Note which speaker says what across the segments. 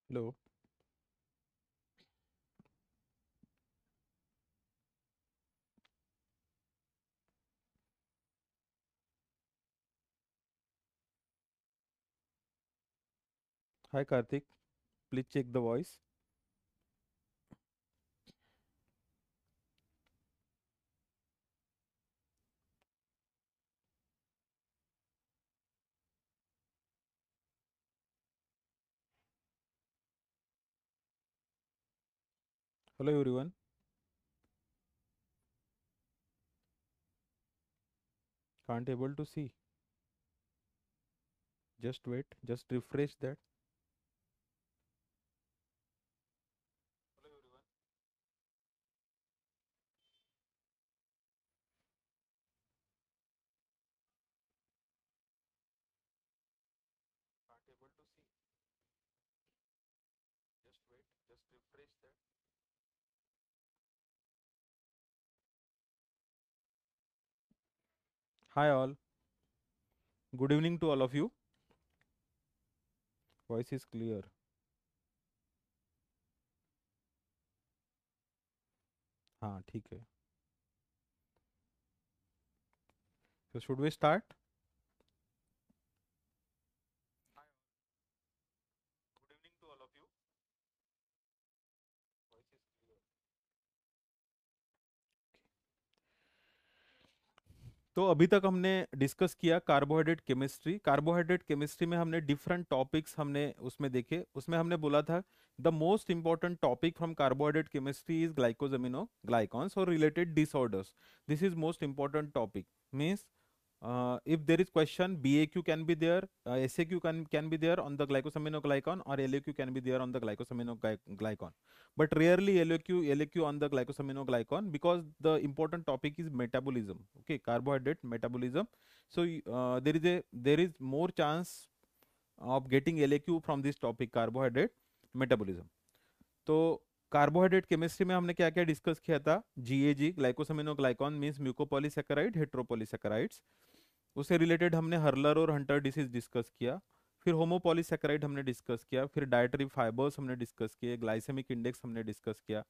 Speaker 1: Hello. Hi Karthik. Please check the voice. Hello everyone. Can't able to see. Just wait. Just refresh that. Hello everyone. Can't able to see. Just wait. Just refresh that. Hi all. Good evening to all of you. Voice is clear. हाँ ठीक है. So should we start? Hi all. Good evening to all of you. Voice is clear. तो अभी तक हमने discuss किया carbohydrate chemistry में हमने डिफरेंट टॉपिक्स हमने उसमें देखे. उसमें हमने बोला था the most important topic from carbohydrate chemistry is glycosaminoglycans और related disorders. This is most important topic. Means if there is question, BAQ can be there, SAQ can be there on the glycosaminoglycan, or LAQ can be there on the glycosaminoglycan, but rarely LAQ on the glycosaminoglycan, because the important topic is metabolism. Okay, carbohydrate metabolism. So there is more chance of getting LAQ from this topic, carbohydrate metabolism. तो carbohydrate chemistry में हमने क्या क्या discuss किया था? GAG glycosaminoglycan means mucopolysaccharide heteropolysaccharides. उससे related हमने hurler और हंटर डिसीज डिस्कस किया. फिर होमोपॉलीसैकेराइड हमने डिस्कस किया. फिर डाइटरी फाइबर्स हमने डिस्कस किए. ग्लाइसेमिक इंडेक्स हमने डिस्कस किया.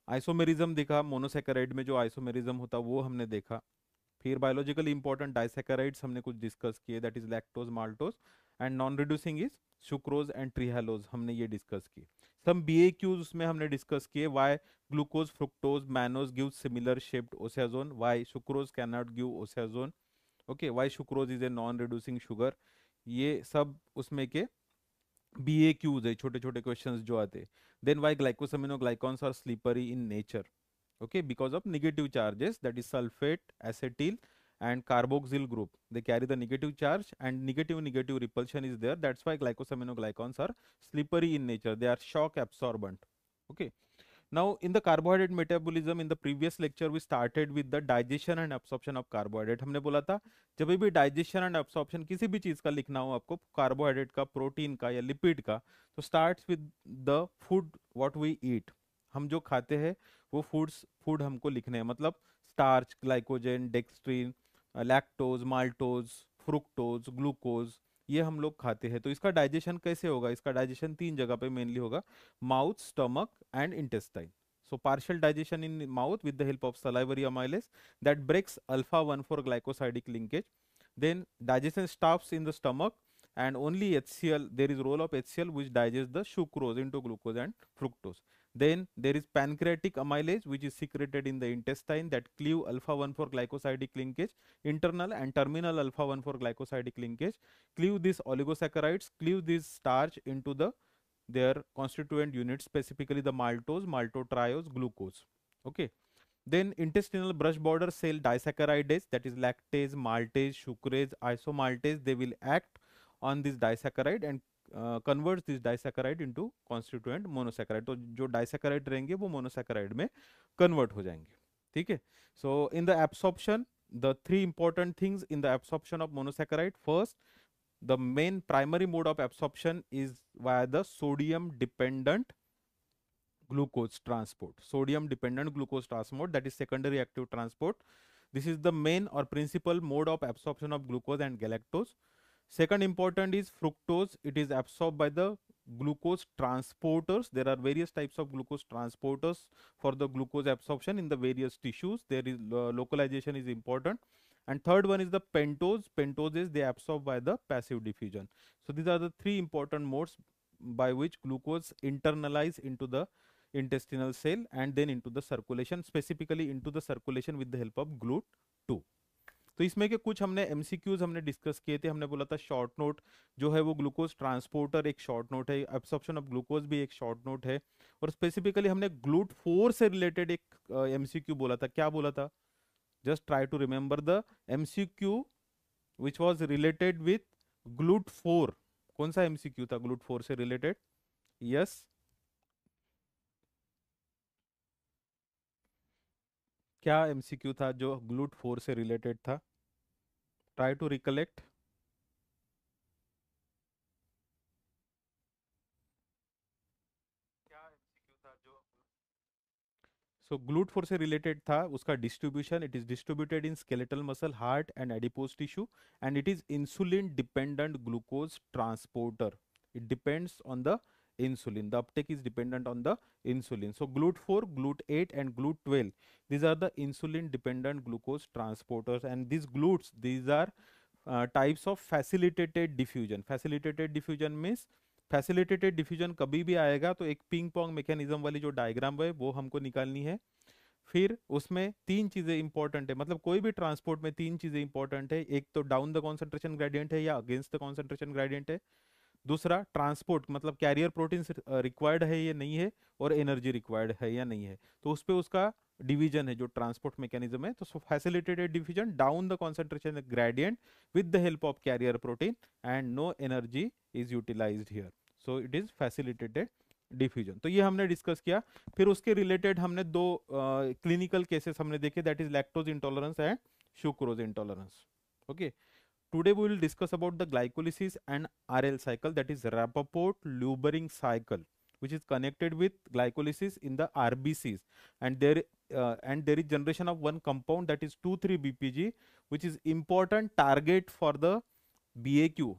Speaker 1: आइसोमेरिज्म देखा, मोनोसैकेराइड में जो आइसोमेरिज्म होता वो हमने देखा. फिर बायोलॉजिकली इंपॉर्टेंट डाइसैकेराइड्स हमने कुछ डिस्कस किए, that is lactose maltose. And non reducing is sucrose and trehalose, हमने ये डिस्कस किए. सम BAQs उसमें हमने डिस्कस किए. Why glucose fructose mannose give similar shaped osazone, why sucrose can not give osazone. Okay, why sucrose is a non reducing sugar. ये सब उसमें के BAQs है, छोटे छोटे क्वेश्चंस जो आते. Then why glycosaminoglycans are slippery in nature. Okay, because of negative charges, that is sulfate, acetyl and carboxyl group, they carry the negative charge, and negative repulsion is there. That's why glycosaminoglycans are slippery in nature, they are shock absorbent. Okay, now in the carbohydrate metabolism, in the previous lecture we started with the digestion and absorption of carbohydrate. हमने बोला था जब भी digestion and absorption किसी भी चीज का लिखना हो आपको, कार्बोहाइड्रेट का, प्रोटीन का या लिपिड का, तो starts with the food what we eat. हम जो खाते हैं वो फूड हमको लिखने हैं. मतलब starch, glycogen, dextrin, lactose, maltose, fructose, glucose, ये हम लोग खाते हैं. तो इसका डाइजेशन कैसे होगा? इसका डाइजेशन तीन जगह पे मेनली होगा: mouth, stomach and intestine. So partial digestion in mouth with the help of salivary amylase that breaks alpha 1 for glycosidic linkage. Then digestion stops in the stomach, and only HCl, there is role of HCl which digests the sucrose into glucose and fructose. Then there is pancreatic amylase which is secreted in the intestine that cleave alpha 1 for glycosidic linkage, internal and terminal alpha 1 for glycosidic linkage, cleave these oligosaccharides, cleave this starch into the their constituent units, specifically the maltose, maltotriose, glucose. Okay. Then intestinal brush border cell disaccharidase, that is lactase, maltase, sucrase, isomaltase, they will act on this disaccharide and converts this disaccharide into constituent monosaccharide. तो जो disaccharide रहेंगे वो monosaccharide में convert हो जाएंगे. ठीक है. So in the absorption, the three important things in the absorption of monosaccharide: first, the main primary mode of absorption is via the sodium dependent glucose transport. Sodium dependent glucose transport, that is secondary active transport. This is the main or principal mode of absorption of glucose and galactose. Second important is fructose. It is absorbed by the glucose transporters. There are various types of glucose transporters for the glucose absorption in the various tissues. There is localization is important. And third one is the pentose. Pentose is they absorb by the passive diffusion. So these are the three important modes by which glucose internalize into the intestinal cell and then into the circulation, specifically into the circulation with the help of GLUT2. तो इसमें के कुछ हमने MCQs हमने discuss किए थे। हमने बोला था शॉर्ट नोट जो है वो ग्लूकोज ट्रांसपोर्टर एक शॉर्ट नोट है, एब्सॉर्प्शन ऑफ ग्लूकोज भी एक शॉर्ट नोट है, और स्पेसिफिकली हमने GLUT4 से रिलेटेड एक एमसीक्यू बोला था। क्या बोला था? Just try to remember the MCQ which was related with GLUT4। कौन सा एमसीक्यू था GLUT4 से रिलेटेड? यस, क्या एमसीक्यू था जो GLUT4 से रिलेटेड था? Try to recollect. So GLUT4 से रिलेटेड था उसका distribution. It is distributed in skeletal muscle, heart and adipose tissue, and it is insulin dependent glucose transporter. It depends on the insulin. The uptake is dependent on the insulin. So GLUT4, GLUT8 and GLUT12, these are the insulin dependent glucose transporters, and these GLUTs, these are types of facilitated diffusion. Facilitated diffusion means facilitated diffusion कभी भी आएगा तो एक ping pong mechanism वाली जो diagram है वो हमको निकालनी है। फिर उसमें तीन चीजें इंपॉर्टेंट है, मतलब कोई भी ट्रांसपोर्ट में तीन चीजें इंपॉर्टेंट है। एक तो डाउन द कॉन्सेंट्रेशन ग्रेडियंट है या अगेंस्ट द कॉन्सेंट्रेशन ग्रेडियंट है। दूसरा ट्रांसपोर्ट मतलब कैरियर प्रोटीन रिक्वायर्ड है या नहीं है, और एनर्जी रिक्वायर्ड है या नहीं है, तो उस पे उसका डिवीजन है जो ट्रांसपोर्ट मैकेनिज्म है। तो facilitated diffusion down the concentration gradient with the help of carrier protein and no energy is utilised here, so it is facilitated diffusion. तो ये हमने डिस्कस किया। फिर उसके रिलेटेड हमने दो क्लिनिकल केसेस हमने देखे, that is lactose intolerance and sucrose intolerance. Okay, today we will discuss about the glycolysis and RL cycle, that is Rappaport-Lubering cycle, which is connected with glycolysis in the RBCs, and there is generation of one compound, that is 2,3-BPG, which is important target for the BAQ.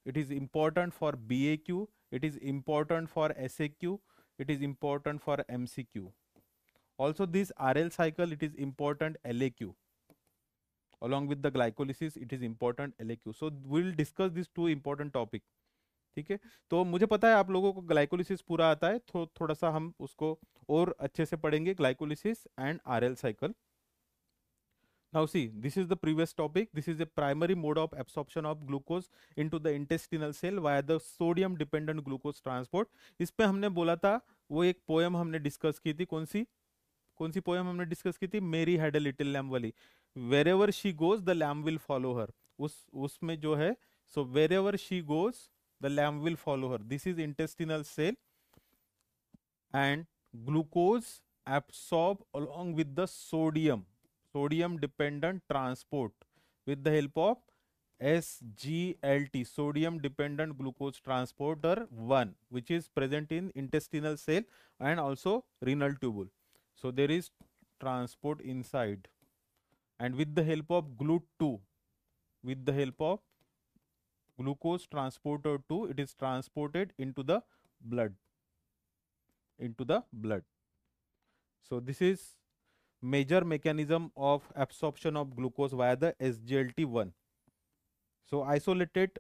Speaker 1: It is important for BAQ, it is important for SAQ, it is important for MCQ. Also this RL cycle, it is important LAQ. Along with the glycolysis it is important LAQ. So we will discuss these two important topic. ठीक है, तो मुझे पता है आप लोगों को glycolysis पूरा आता है, तो थोड़ा सा हम उसको और अच्छे से पढ़ेंगे, glycolysis and RL cycle. Now see, this is the previous topic. This is a primary mode of absorption of glucose into the intestinal cell via the sodium dependent glucose transport. इस पे हमने बोला था, वो एक पोएम हमने discuss की थी। कौन सी पोएम हमने डिस्कस की थी? Mary had a little lamb वाली। Wherever she goes the lamb will follow her. उसमें जो है, so wherever she goes the lamb will follow her. This is intestinal cell and glucose absorb along with the sodium dependent transport with the help of SGLT, sodium dependent glucose transporter 1, which is present in intestinal cell and also renal tubule. So there is transport inside, and with the help of GLUT2, with the help of glucose transporter 2, it is transported into the blood, So this is major mechanism of absorption of glucose via the SGLT1. So isolated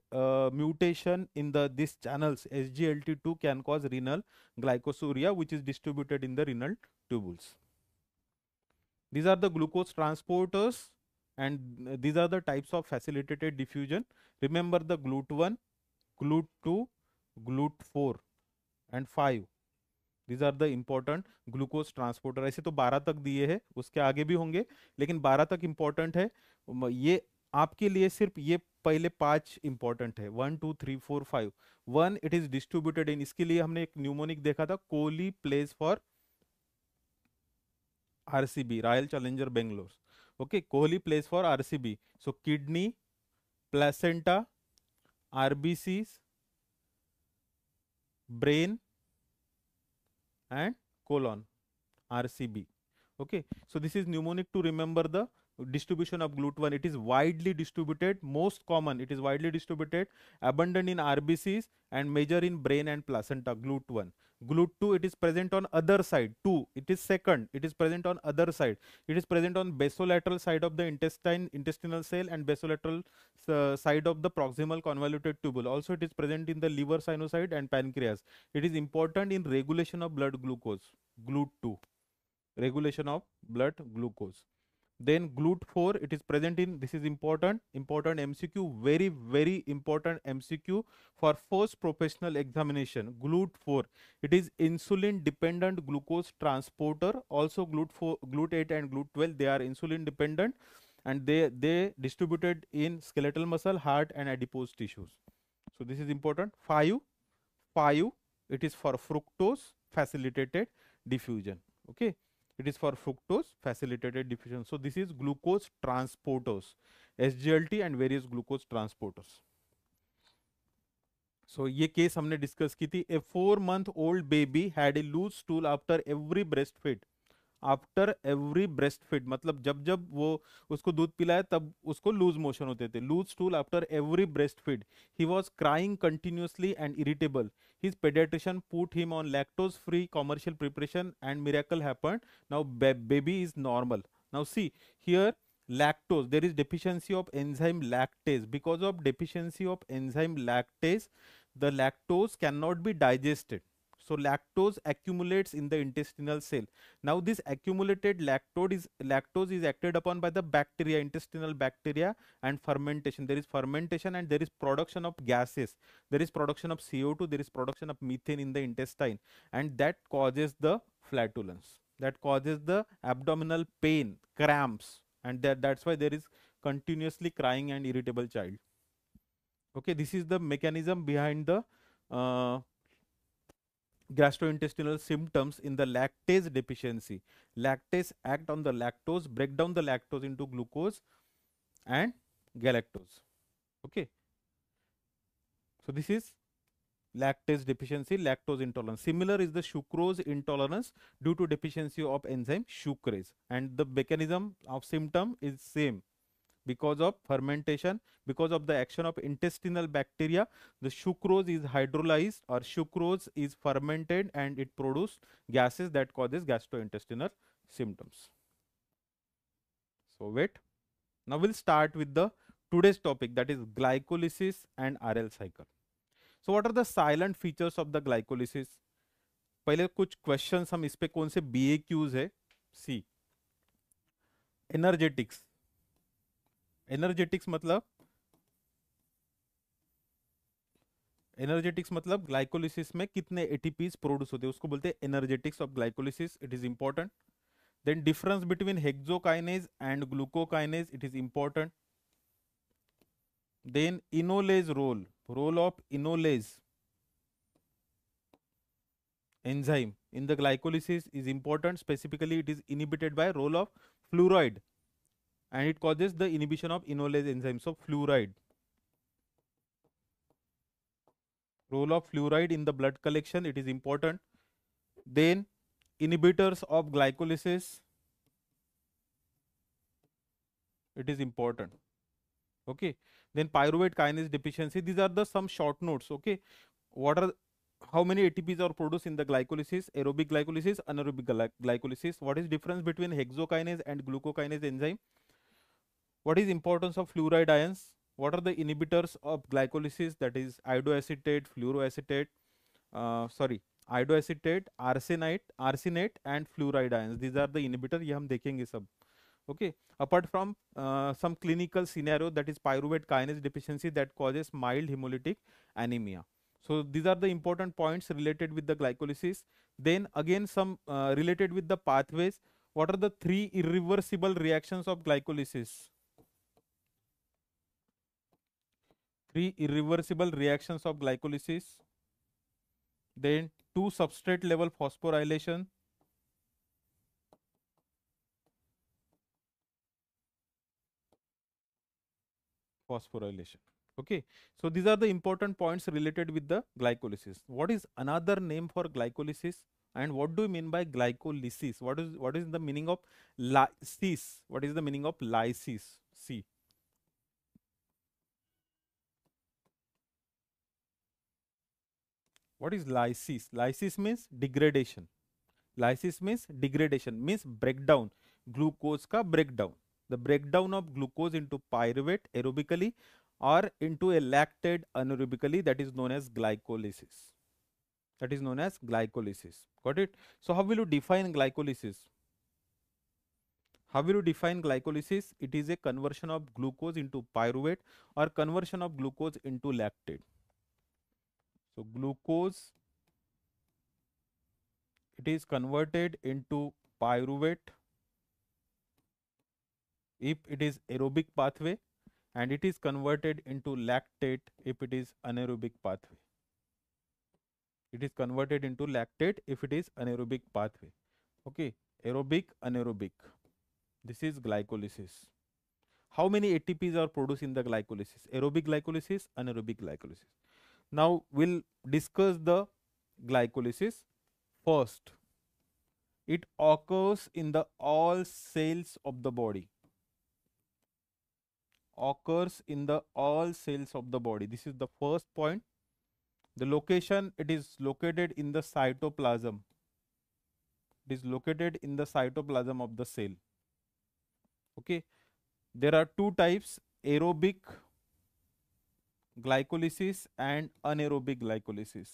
Speaker 1: mutation in these channels SGLT2 can cause renal glycosuria, which is distributed in the renal tubules. These are the glucose transporters, and these are the types of facilitated diffusion. Remember the GLUT1, GLUT2, GLUT4 and 5. These are the important glucose transporter. ऐसे तो 12 तक दिए हैं, उसके आगे भी होंगे, लेकिन 12 तक important है। ये आपके लिए सिर्फ ये पहले 5 इंपॉर्टेंट है, 1 2 3 4 5। 1 इट इज डिस्ट्रीब्यूटेड इन, इसके लिए हमने एक न्यूमोनिक देखा था, Kohli place for RCB, royal challenger Bangalore. Okay, Kohli place for RCB। So kidney, placenta, RBCs, brain and colon, RCB. Okay, so this is mnemonic to remember the distribution of GLUT1. It is widely distributed, most common. It is widely distributed, abundant in RBCs and major in brain and placenta. GLUT1. GLUT2, it is present on other side. 2, it is second. It is present on other side. It is present on basolateral side of the intestinal cell and basolateral side of the proximal convoluted tubule. Also, it is present in the liver, sinusoid and pancreas. It is important in regulation of blood glucose. GLUT2, regulation of blood glucose. Then GLUT4, it is present in, this is important MCQ, very important MCQ for first professional examination. GLUT4, it is insulin dependent glucose transporter. Also GLUT4, GLUT8 and GLUT12, they are insulin dependent, and they distributed in skeletal muscle, heart and adipose tissues. So this is important. 5, it is for fructose facilitated diffusion. Okay, it is for fructose facilitated diffusion. So this is glucose transporters, SGLT and various glucose transporters. So ये case हमने discuss की थी. A 4-month-old baby had a loose stool after every breastfeed. After every breast feed मतलब जब जब वो उसको दूध पिलाए तब उसको लूज मोशन होते थे. Loose stool after every breast feed. He was crying continuously and irritable. His paediatrician put him on lactose free commercial preparation and miracle happened. Now baby is normal. Now see here lactose, there is deficiency of enzyme lactase. Because of deficiency of enzyme lactase, the lactose cannot be digested. So lactose accumulates in the intestinal cell. Now this accumulated lactose is acted upon by the bacteria, intestinal bacteria, and fermentation. There is fermentation and there is production of gases. There is production of CO2, there is production of methane in the intestine, and that causes the flatulence. That causes the abdominal pain, cramps, and that's why there is continuously crying and irritable child. Okay, this is the mechanism behind the gastrointestinal symptoms in the lactase deficiency. Lactase act on the lactose, break down the lactose into glucose and galactose. Okay, so this is lactase deficiency, lactose intolerance. Similar is the sucrose intolerance due to deficiency of enzyme sucrase, and the mechanism of symptom is same. Because of fermentation, because of the action of intestinal bacteria, the sucrose is hydrolyzed or sucrose is fermented and it produces gases that causes gastrointestinal symptoms. So wait, now we'll start with the today's topic, that is glycolysis and RL cycle. So what are the silent features of the glycolysis? पहले कुछ questions हम इस पे कौन से BAQs है. See energetics. Energetics मतलब glycolysis में कितने एटीपीज प्रोड्यूस होते हैं उसको बोलते हैं energetics of glycolysis. It is important. Then difference between hexokinase and glucokinase, it is important. Then enolase role of enolase enzyme in the glycolysis is important. Specifically, it is inhibited by role of fluoride, and it causes the inhibition of inolase enzyme. So fluoride, role of fluoride in the blood collection, it is important. Then inhibitors of glycolysis, it is important. Okay, then pyruvate kinase deficiency. These are the some short notes. Okay, what are, how many ATPs are produced in the glycolysis? Aerobic glycolysis, anaerobic glycolysis. What is difference between hexokinase and glucokinase enzyme? What is importance of fluoride ions? What are the inhibitors of glycolysis? That is iodoacetate, fluoroacetate, iodoacetate, arsenate and fluoride ions. These are the inhibitors. ये हम देखेंगे सब. Okay. Apart from some clinical scenario, that is pyruvate kinase deficiency that causes mild hemolytic anemia. So these are the important points related with the glycolysis. Then again some related with the pathways. What are the 3 irreversible reactions of glycolysis? 3 irreversible reactions of glycolysis. Then 2 substrate level phosphorylation. Okay, so these are the important points related with the glycolysis. What is another name for glycolysis? And what do you mean by glycolysis? What is the meaning of lysis? What is the meaning of lysis? See, what is lysis? Lysis means degradation. Lysis means degradation, means breakdown. Glucose का breakdown. The breakdown of glucose into pyruvate aerobically or into a lactate anaerobically, that is known as glycolysis. That is known as glycolysis. Got it? So how will you define glycolysis? How will you define glycolysis? It is a conversion of glucose into pyruvate or conversion of glucose into lactate. So glucose, it is converted into pyruvate if it is aerobic pathway, and it is converted into lactate if it is anaerobic pathway. It is converted into lactate if it is anaerobic pathway. Okay, aerobic, anaerobic. This is glycolysis. How many ATPs are produced in the glycolysis? Aerobic glycolysis, anaerobic glycolysis. Now we'll discuss the glycolysis. First, it occurs in the all cells of the body. Occurs in the all cells of the body. This is the first point. The location, it is located in the cytoplasm. It is located in the cytoplasm of the cell. Okay. There are two types, aerobic glycolysis and anaerobic glycolysis.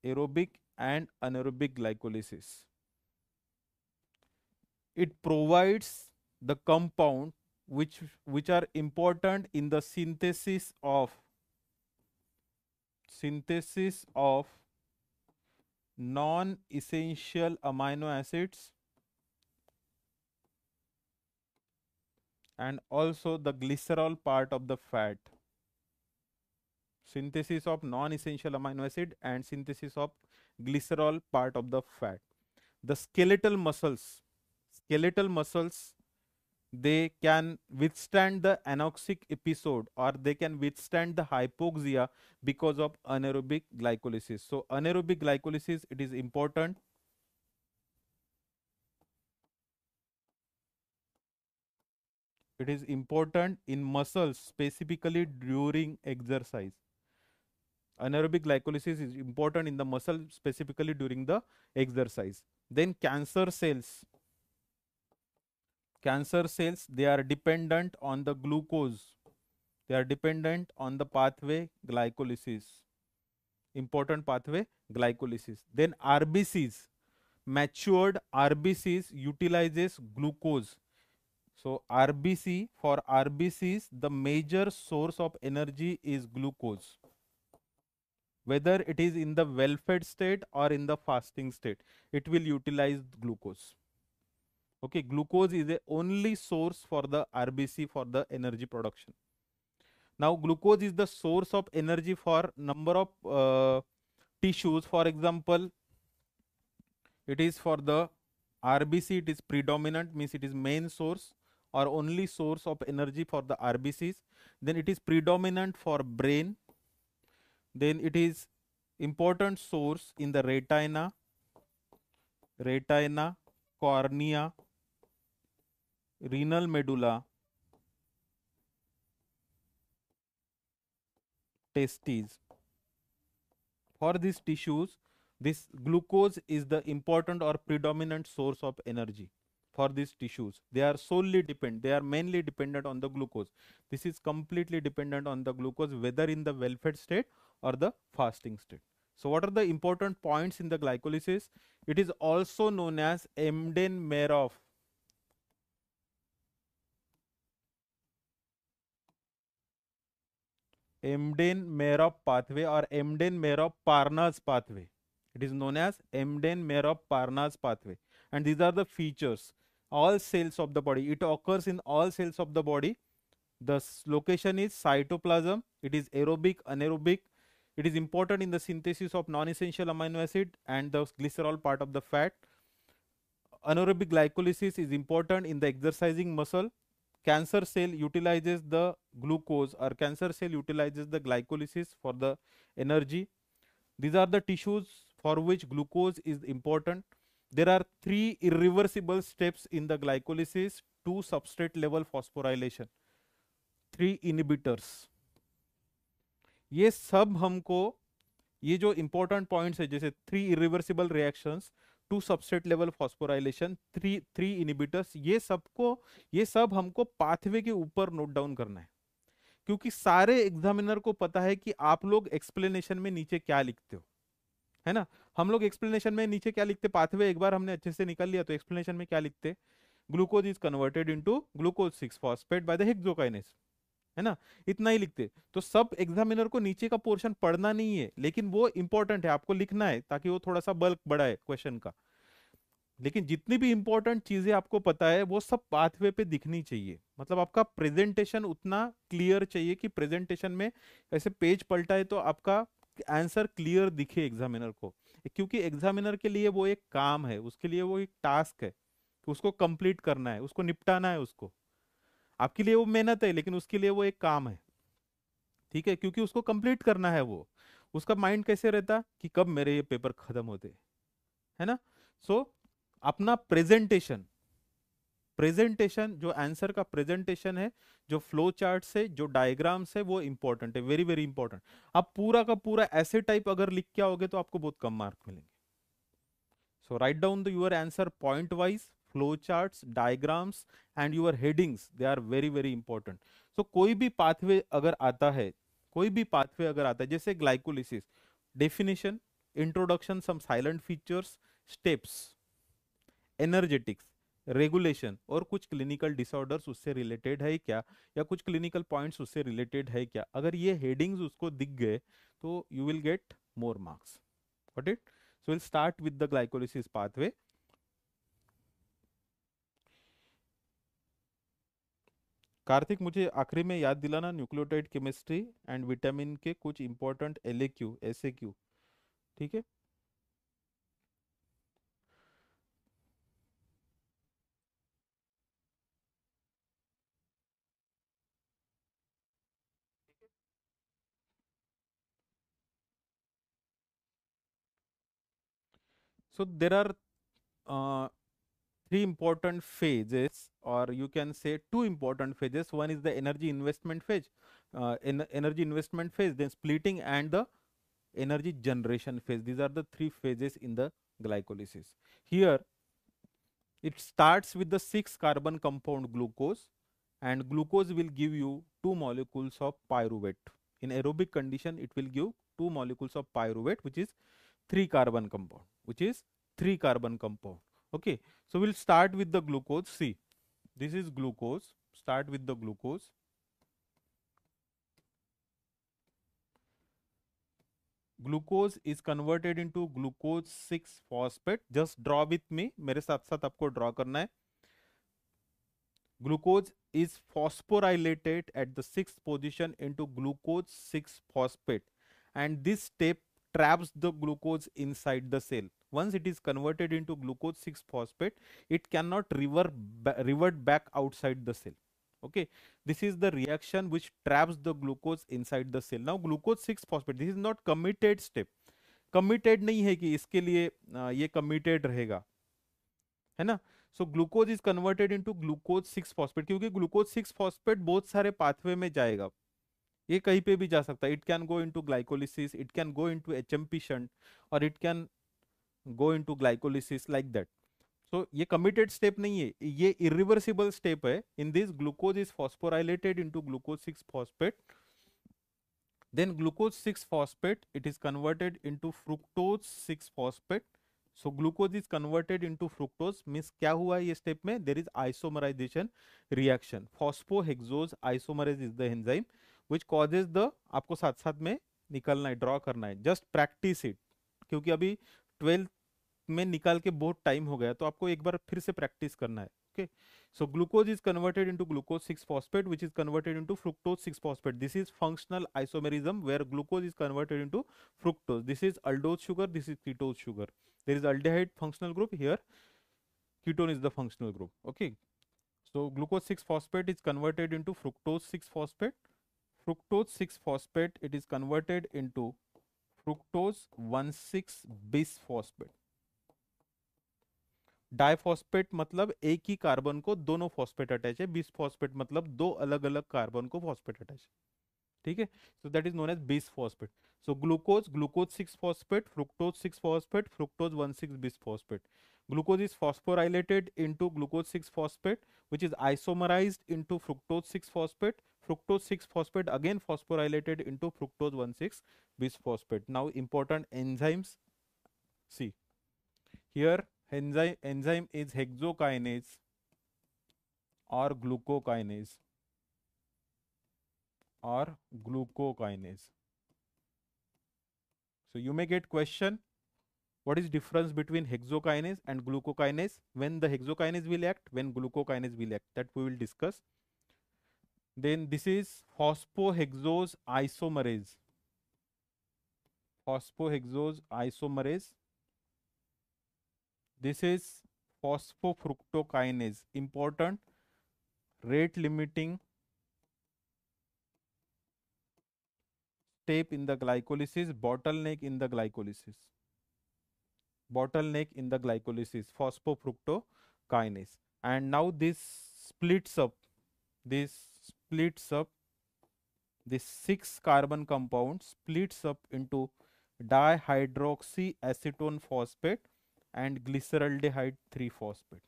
Speaker 1: Aerobic and anaerobic glycolysis. It provides the compound which are important in the synthesis of non-essential amino acids and also the glycerol part of the fat. Synthesis of non-essential amino acid and synthesis of glycerol part of the fat. The skeletal muscles, they can withstand the anoxic episode or they can withstand the hypoxia because of anaerobic glycolysis. So anaerobic glycolysis, it is important. It is important in muscles specifically during exercise. Anaerobic glycolysis is important in the muscle specifically during the exercise. Then cancer cells, they are dependent on the glucose. They are dependent on the pathway glycolysis. Important pathway glycolysis. Then RBCs, matured RBCs utilizes glucose. So RBC, for RBCs, the major source of energy is glucose. Whether it is in the well-fed state or in the fasting state, it will utilize glucose. Okay, glucose is the only source for the RBC for the energy production. Now, glucose is the source of energy for number of tissues. For example, it is for the RBC, it is predominant, means it is main source or only source of energy for the RBCs. Then it is predominant for brain. Then it is important source in the retina, cornea, renal medulla, testes. For these tissues, this glucose is the important or predominant source of energy for these tissues. They are mainly dependent on the glucose. This is completely dependent on the glucose, whether in the well-fed state or the fasting state. So what are the important points in the glycolysis? It is also known as Embden-Merov. Embden-Merov pathway or Embden-Merov-Parnas pathway. It is known as Embden-Merov-Parnas pathway. And these are the features. All cells of the body. It occurs in all cells of the body. The location is cytoplasm. It is aerobic, anaerobic. It is important in the synthesis of non-essential amino acid and the glycerol part of the fat. Anaerobic glycolysis is important in the exercising muscle. Cancer cell utilizes the glucose or cancer cell utilizes the glycolysis for the energy. These are the tissues for which glucose is important. There are three irreversible steps in the glycolysis, two substrate level phosphorylation, three inhibitors. ये सब हमको, ये जो important points है जैसे three irreversible reactions, two substrate level phosphorylation, three three inhibitors, ये सब हमको पाथवे के ऊपर नोट डाउन करना है. क्योंकि सारे एग्जामिनर को पता है कि आप लोग एक्सप्लेनेशन में नीचे क्या लिखते हो, है ना. हम लोग एक्सप्लेनेशन में नीचे क्या लिखते, पाथवे एक बार हमने अच्छे से निकाल लिया तो एक्सप्लेनेशन में क्या लिखते, glucose is converted into glucose 6 phosphate by the hexokinase, है ना. इतना ही लिखते. तो सब एग्जामिनर को नीचे का पोर्शन पढ़ना नहीं है, लेकिन वो इंपॉर्टेंट है, आपको लिखना है ताकि वो थोड़ा सा बल्क बढ़ाए क्वेश्चन का. लेकिन जितनी भी इंपॉर्टेंट चीजें आपको पता है वो सब पाथवे पे दिखनी चाहिए. मतलब आपका प्रेजेंटेशन उतना क्लियर चाहिए कि प्रेजेंटेशन में ऐसे पेज पलटा है तो आपका आंसर क्लियर दिखे एग्जामिनर को. क्योंकि एग्जामिनर के लिए वो एक काम है, उसके लिए वो एक टास्क है कि उसको कंप्लीट करना है, उसको निपटाना है उसको. आपके लिए वो मेहनत है लेकिन उसके लिए वो एक काम है. ठीक है, क्योंकि उसको कंप्लीट करना है वो. उसका माइंड कैसे रहता कि कब मेरे ये पेपर खत्म होते, है ना. सो अपना प्रेजेंटेशन, जो आंसर का प्रेजेंटेशन है, जो फ्लो चार्ट है, जो डायग्राम्स है, वो इंपॉर्टेंट है, वेरी वेरी इंपॉर्टेंट. आप पूरा का पूरा ऐसे टाइप अगर लिख के आओगे तो आपको बहुत कम मार्क मिलेंगे. So write down your answer point wise, flow charts, diagrams and your headings. They are very very important. So कोई भी pathway अगर आता है, जैसे glycolysis, definition, introduction, some silent features, steps, energetics, regulation और कुछ क्लिनिकल डिसऑर्डर्स उससे related है क्या, या कुछ क्लिनिकल पॉइंट्स उससे रिलेटेड है क्या, अगर ये हेडिंग्स उसको दिख गए तो you will get more marks. Got it. So we'll start with the glycolysis pathway. Kartik मुझे आखिरी में याद दिलाना न्यूक्लियोटाइड केमिस्ट्री एंड विटामिन के कुछ इंपॉर्टेंट एलएक्यू एसएक्यू. ठीक है. So there are uh, three important phases, or you can say two important phases. One is the energy investment phase, then splitting and the energy generation phase. These are the three phases in the glycolysis. Here it starts with the 6 carbon compound glucose, and glucose will give you 2 molecules of pyruvate. In aerobic condition it will give 2 molecules of pyruvate, which is 3 carbon compound, okay. So we'll start with the glucose. See, this is glucose. Start with the glucose. Glucose is converted into glucose 6 phosphate. Just draw with me, मेरे साथ साथ आपको draw करना है. Glucose is phosphorylated at the 6th position into glucose 6 phosphate, and this step traps the glucose inside the cell. Once it is converted into glucose 6 phosphate, it cannot revert back outside the cell. Okay, this is the reaction which traps the glucose inside the cell. Now glucose 6 phosphate, this is not committed step. Committed नहीं है कि इसके लिए ये committed रहेगा, है ना. So glucose is converted into glucose 6 phosphate, क्योंकि ग्लूकोज 6 फॉस्फेट बहुत सारे पाथवे में जाएगा, ये कहीं पे भी जा सकता है. It can go into glycolysis, it can go into HMP shunt, और it can go into glycolysis like that. So ये कमिटेड स्टेप नहीं है, ये इरिवर्सिबल स्टेप है. In this glucose is phosphorylated into glucose 6 phosphate, then glucose 6 phosphate it is converted into fructose 6 phosphate. So glucose is converted into fructose, means क्या हुआ ये step में, there is isomerization reaction. Phosphohexose isomerase is the enzyme which causes the, आपको साथ साथ में निकलना है, ड्रॉ करना है, जस्ट प्रैक्टिस इट. क्योंकि अभी 12th में निकाल के बहुत टाइम हो गया तो आपको एक बार फिर से प्रैक्टिस करना है. Okay. So glucose is converted into glucose 6 phosphate, which is converted into fructose 6 phosphate. This is functional isomerism where glucose is converted into fructose. This is aldose sugar, this is ketose sugar. There is aldehyde functional group here, ketone is the functional group. Okay. So glucose 6 phosphate is converted into fructose 6 phosphate. Fructose 6 phosphate it is converted into fructose 1,6 bisphosphate. Diphosphate मतलब एक ही carbon को दोनों phosphate attach है, bisphosphate मतलब दो अलग अलग carbon को फॉस्फेट अटैच है। ठीक है, so that is known as bis phosphate. So glucose, glucose 6 phosphate, fructose 6 phosphate, fructose 1,6 bisphosphate. Glucose is phosphorylated into glucose 6 phosphate, which is isomerized into fructose 6 phosphate. Fructose 6 phosphate again phosphorylated into fructose 1,6 bisphosphate. Now important enzymes. See here, enzyme is hexokinase or glucokinase or glucokinase. So you may get question, what is difference between hexokinase and glucokinase? When the hexokinase will act, when glucokinase will act, that we will discuss. Then this is phosphohexose isomerase. Phosphohexose isomerase. This is phosphofructokinase. Important, rate limiting step in the glycolysis, bottleneck in the glycolysis. Bottleneck in the glycolysis, phosphofructokinase. And now this splits up, this splits up, this 6 carbon compound splits up into dihydroxyacetone phosphate and glyceraldehyde 3 phosphate.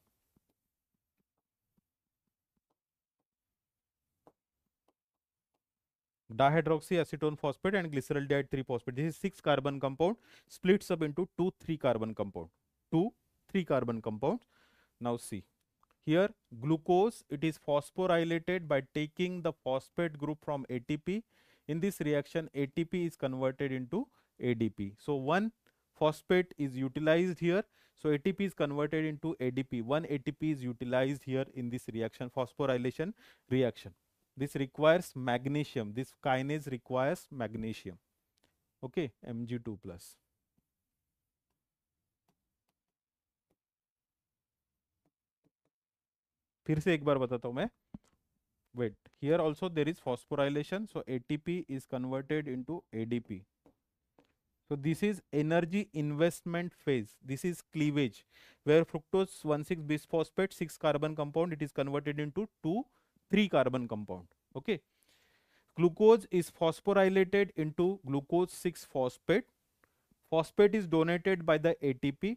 Speaker 1: Dihydroxyacetone phosphate and glyceraldehyde 3 phosphate. This is 6 carbon compound splits up into 2 3 carbon compound. 2 3 carbon compounds. Now see here, glucose, it is phosphorylated by taking the phosphate group from ATP. In this reaction, ATP is converted into ADP. So one phosphate is utilized here. So ATP is converted into ADP. One ATP is utilized here in this reaction, phosphorylation reaction. This requires magnesium. This kinase requires magnesium. Okay, Mg2 plus. फिर से एक बार बताता हूं मैं. Wait, here also there is phosphorylation. So ATP is converted into ADP. So this is energy investment phase. This is cleavage, where fructose 1,6 bisphosphate 6 carbon compound, it is converted into 2 3 carbon compound. Okay. Glucose is phosphorylated into glucose 6 phosphate. Phosphate is donated by the ATP.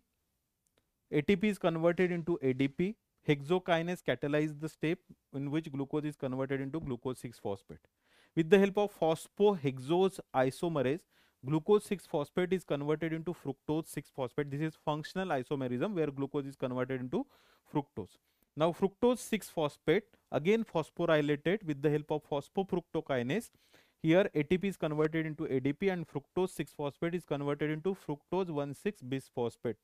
Speaker 1: ATP is converted into ADP. Hexokinase catalyzes the step in which glucose is converted into glucose 6 phosphate. With the help of phosphohexose isomerase, glucose 6 phosphate is converted into fructose 6 phosphate. This is functional isomerism, where glucose is converted into fructose. Now fructose 6 phosphate again phosphorylated with the help of phosphofructokinase. Here ATP is converted into ADP and fructose 6 phosphate is converted into fructose 1,6 bisphosphate.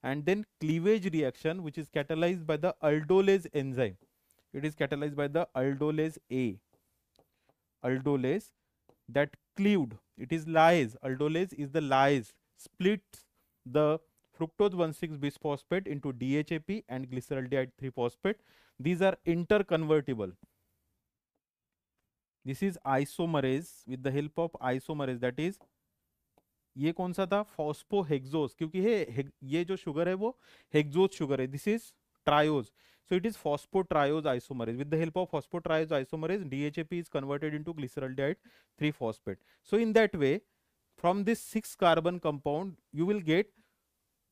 Speaker 1: And then cleavage reaction, which is catalyzed by the aldolase enzyme. It is catalyzed by the aldolase A. Aldolase that cleaved, it is lyase. Aldolase is the lyase, splits the fructose 1,6 bisphosphate into DHAP and glyceraldehyde 3 phosphate. These are interconvertible. This is isomerase. With the help of isomerase, that is, ये कौन सा था, फॉस्फोहेक्सोस, क्योंकि ये जो sugar है वो hexose sugar है. This is triose, so it is phosphotriose isomerase. With the help of phosphotriose isomerase, DHAP is converted into glyceraldehyde 3 phosphate. So in that way, from this 6 carbon compound, you will get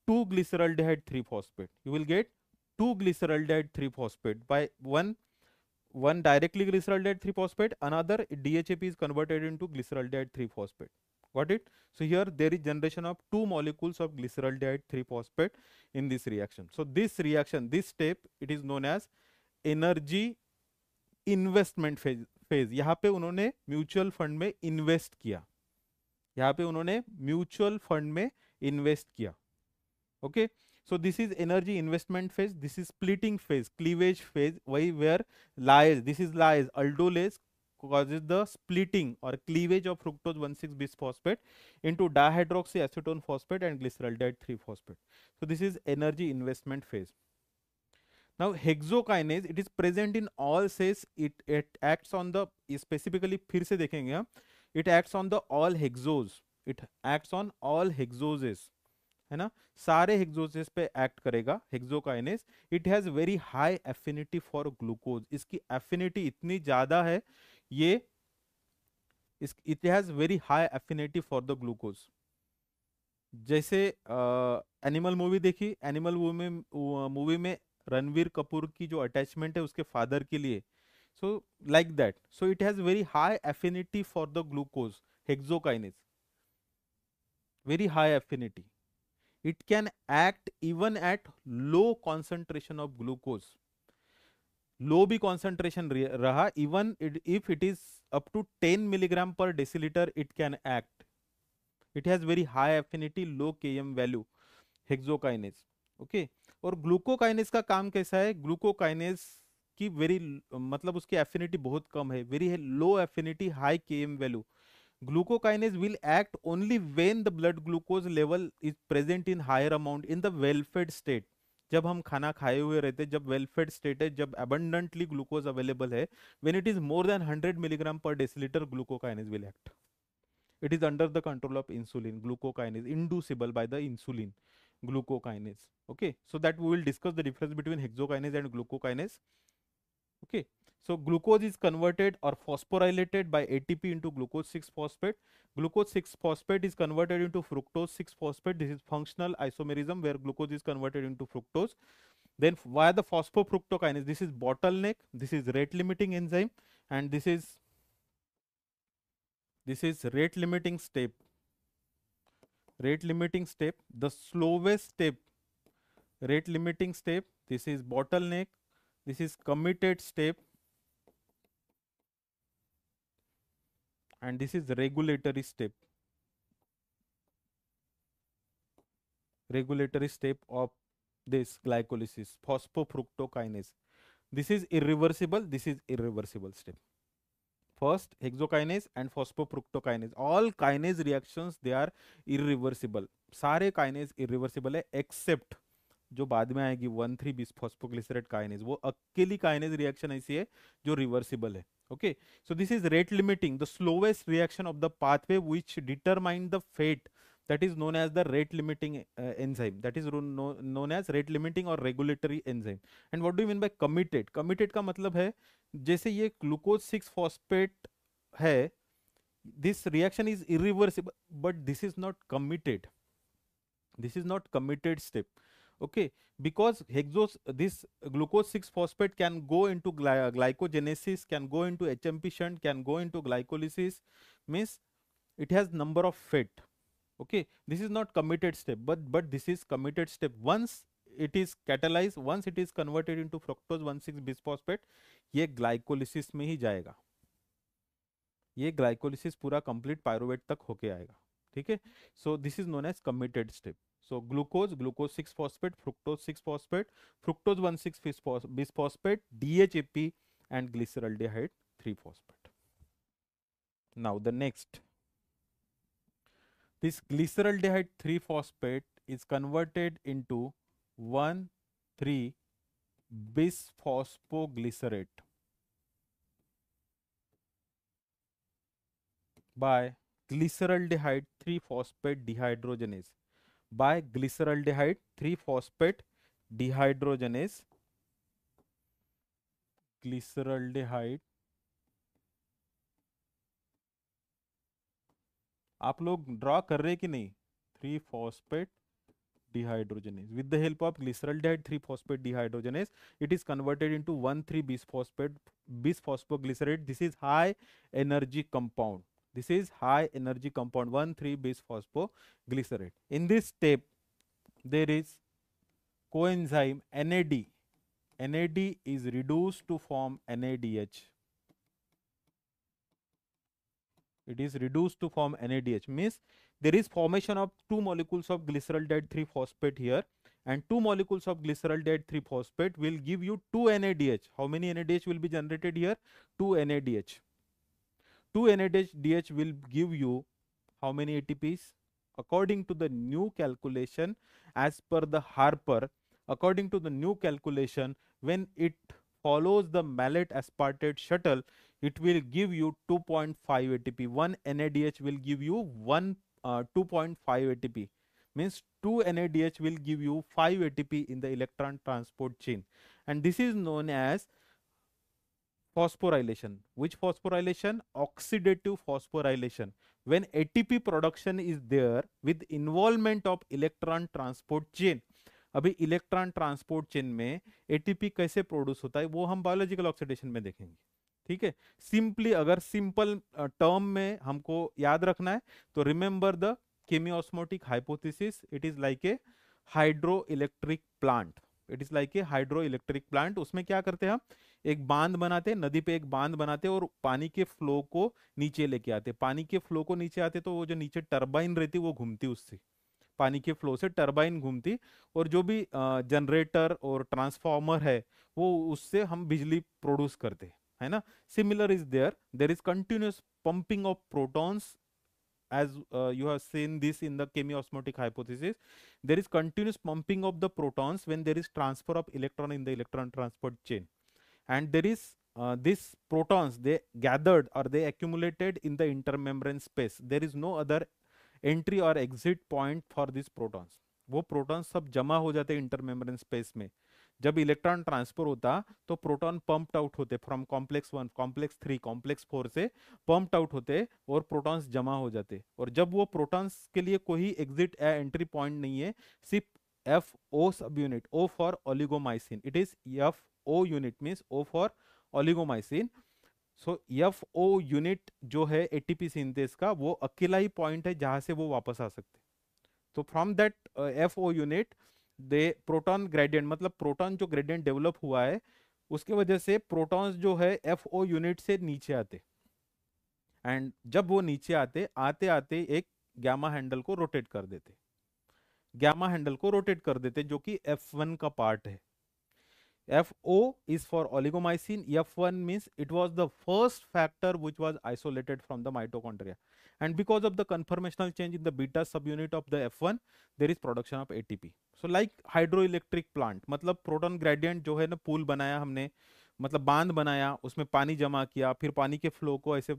Speaker 1: 2 glyceraldehyde 3 phosphate. You will get 2 glyceraldehyde 3 phosphate by one directly glyceraldehyde 3 phosphate, another DHAP is converted into glyceraldehyde 3 phosphate. Got it? So here there is generation of 2 molecules of glyceraldehyde 3 phosphate in this reaction. So this reaction, this step, it is known as energy investment phase. यहाँ पे उन्होंने mutual fund में invest किया. यहाँ पे उन्होंने mutual fund में invest किया. Okay, so this is energy investment phase. This is splitting phase, cleavage phase. वही where lyase, this is lyase, aldolase causes the splitting or cleavage of fructose 1,6 bisphosphate into dihydroxyacetone phosphate and glyceraldehyde 3 phosphate. So this is energy investment phase. Now hexokinase, it is present in all cells. It acts on the, specifically फिर से देखेंगे हम, it acts on the all hexose. It acts on all hexoses, है ना, सारे hexoses पे act करेगा hexokinase. It has very high affinity for glucose, इसकी एफिनिटी इतनी ज्यादा है, ये इस it has very high affinity for the glucose. जैसे एनिमल मूवी देखी, एनिमल मूवी में रणवीर कपूर की जो अटैचमेंट है उसके फादर के लिए, so like that, so it has very high affinity for the glucose, hexokinase, very high affinity. It can act even at low concentration of glucose. लो भी concentration रहा, even if it is up to 10 milligram per deciliter, it can act. It has very high affinity, low Km value, hexokinase. Okay, और glucokinase का काम कैसा है, glucokinase की very, मतलब उसकी एफिनिटी बहुत कम है, very low affinity, high Km value. Glucokinase will act only when the blood glucose level is present in higher amount in the well fed state। जब हम खाना खाए हुए रहते, जब वेल फेड स्टेट है, जब abundantly ग्लूकोज अवेलेबल है, when it is more than 100 milligram per deciliter, glucokinase will act। It is under the control of insulin, glucokinase, inducible by the insulin, glucokinase। Okay, so that we will discuss the difference between hexokinase and glucokinase। Okay, so glucose is converted or phosphorylated by ATP into glucose 6 phosphate। Glucose 6 phosphate is converted into fructose 6 phosphate, this is functional isomerism where glucose is converted into fructose। Then via the phosphofructokinase, this is bottleneck, this is rate limiting enzyme, and this is rate limiting step, rate limiting step, the slowest step, rate limiting step, this is bottleneck, this is committed step, and this is regulatory step, regulatory step of this glycolysis, phosphofructokinase। This is irreversible, this is irreversible step, first hexokinase and phosphofructokinase, all kinase reactions they are irreversible, सारे kinase irreversible है except जो बाद में आएगी 1,3 bisphosphoglycerate kinase, वो अकेली kinase reaction ऐसी है जो रिवर्सिबल है। Okay, so this is rate limiting, the slowest reaction of the pathway which determine the fate, that is known as the rate limiting enzyme, that is known as rate limiting or regulatory enzyme। and what do you mean by committed? committed का मतलब है जैसे ये glucose 6 phosphate है, this reaction is irreversible but this is not committed, this is not committed step। okay, because this glucose 6 phosphate can go into glycogenesis, can go into HMP shunt, can go into glycolysis, means it has number of fate। okay, this is not committed step, but this is committed step, once it is catalyzed, once it is converted into fructose 1,6 bisphosphate, ये glycolysis में ही जाएगा, ये glycolysis पूरा complete pyruvate तक होके आएगा। ठीक है, so this is known as committed step। so glucose 6 phosphate, fructose 6 phosphate, fructose 1,6 bisphosphate, DHAP, and glyceraldehyde 3 phosphate। now the next, this glyceraldehyde 3 phosphate is converted into 1,3 bisphosphoglycerate by glyceraldehyde 3 phosphate dehydrogenase, by glyceraldehyde 3 phosphate dehydrogenase, glyceraldehyde, आप लोग draw कर रहे कि नहीं, 3 phosphate dehydrogenase, with the help of glyceraldehyde 3 phosphate dehydrogenase, it is converted into 1,3 bisphosphoglycerate, this is high energy compound, this is high energy compound 1,3 bisphosphoglycerate। in this step there is coenzyme NAD, NAD is reduced to form NADH, it is reduced to form NADH, means there is formation of 2 molecules of glyceraldehyde 3 phosphate here, and 2 molecules of glyceraldehyde 3 phosphate will give you 2 NADH। how many NADH will be generated here? 2 NADH, 2 NADH will give you how many ATPs? according to the new calculation, as per the Harper, according to the new calculation, when it follows the malate aspartate shuttle, it will give you 2.5 ATP, 1 NADH will give you 1 2.5 ATP. Means 2 NADH will give you 5 ATP in the electron transport chain, and this is known as phosphorylation. Which phosphorylation? Oxidative phosphorylation. When ATP production is there with involvement of electron transport chain. अभी electron transport chain में ATP कैसे produce होता है वो हम biological oxidation में देखेंगे, ठीक है। सिंपली अगर सिंपल टर्म में हमको याद रखना है तो remember the chemiosmotic hypothesis, it is like a hydro electric plant. It is like a hydro electric plant. उसमें क्या करते हैं हम, एक बांध बनाते, नदी पे एक बांध बनाते और पानी के फ्लो को नीचे लेके आते। पानी के फ्लो को नीचे आते तो वो जो नीचे टरबाइन रहती वो घूमती, उससे पानी के फ्लो से टरबाइन घूमती, और जो भी जनरेटर और ट्रांसफार्मर है वो उससे हम बिजली प्रोड्यूस करते, है ना। Similar is there, there is continuous pumping of protons as you have seen this in the chemiosmotic hypothesis. There is continuous pumping of the protons when there is transfer of electron in the electron transport chain, and there is these protons, they gathered or they accumulated in the intermembrane space. There is no other entry or exit point for these protons. वो proton सब जमा हो जाते intermembrane space में। जब electron transfer होता तो proton pumped out होते फ्रॉम कॉम्प्लेक्स 1, कॉम्प्लेक्स 3, कॉम्प्लेक्स 4 से पंप्ड आउट होते और प्रोटॉन्स जमा हो जाते। और जब वो प्रोटॉन्स के लिए कोई एग्जिट या एंट्री पॉइंट नहीं है, सिर्फ F O sub unit, O for oligomycin, it is F O unit means O for oligomycin. So F O unit जो है एटीपी सिंथेस का, वो अकेला ही पॉइंट है जहां से वो वापस आ सकते। तो from that F O unit the proton gradient, मतलब प्रोटॉन जो ग्रेडियंट डेवलप हुआ है उसके वजह से प्रोटॉन्स जो है एफ ओ यूनिट से नीचे आते, एंड जब वो नीचे आते आते आते एक गैमा हैंडल को रोटेट कर देते, गैमा हैंडल को रोटेट कर देते जो कि F1 का पार्ट है। FO is for oligomycin. F1 means it was the first factor which was isolated from the mitochondria. And because of the conformational change in the beta subunit of the F1, there is production of ATP. So like hydroelectric plant, मतलब proton gradient जो है ना, pool बनाया हमने, मतलब बांध बनाया, उसमें पानी जमा किया, फिर पानी के फ्लो को ऐसे,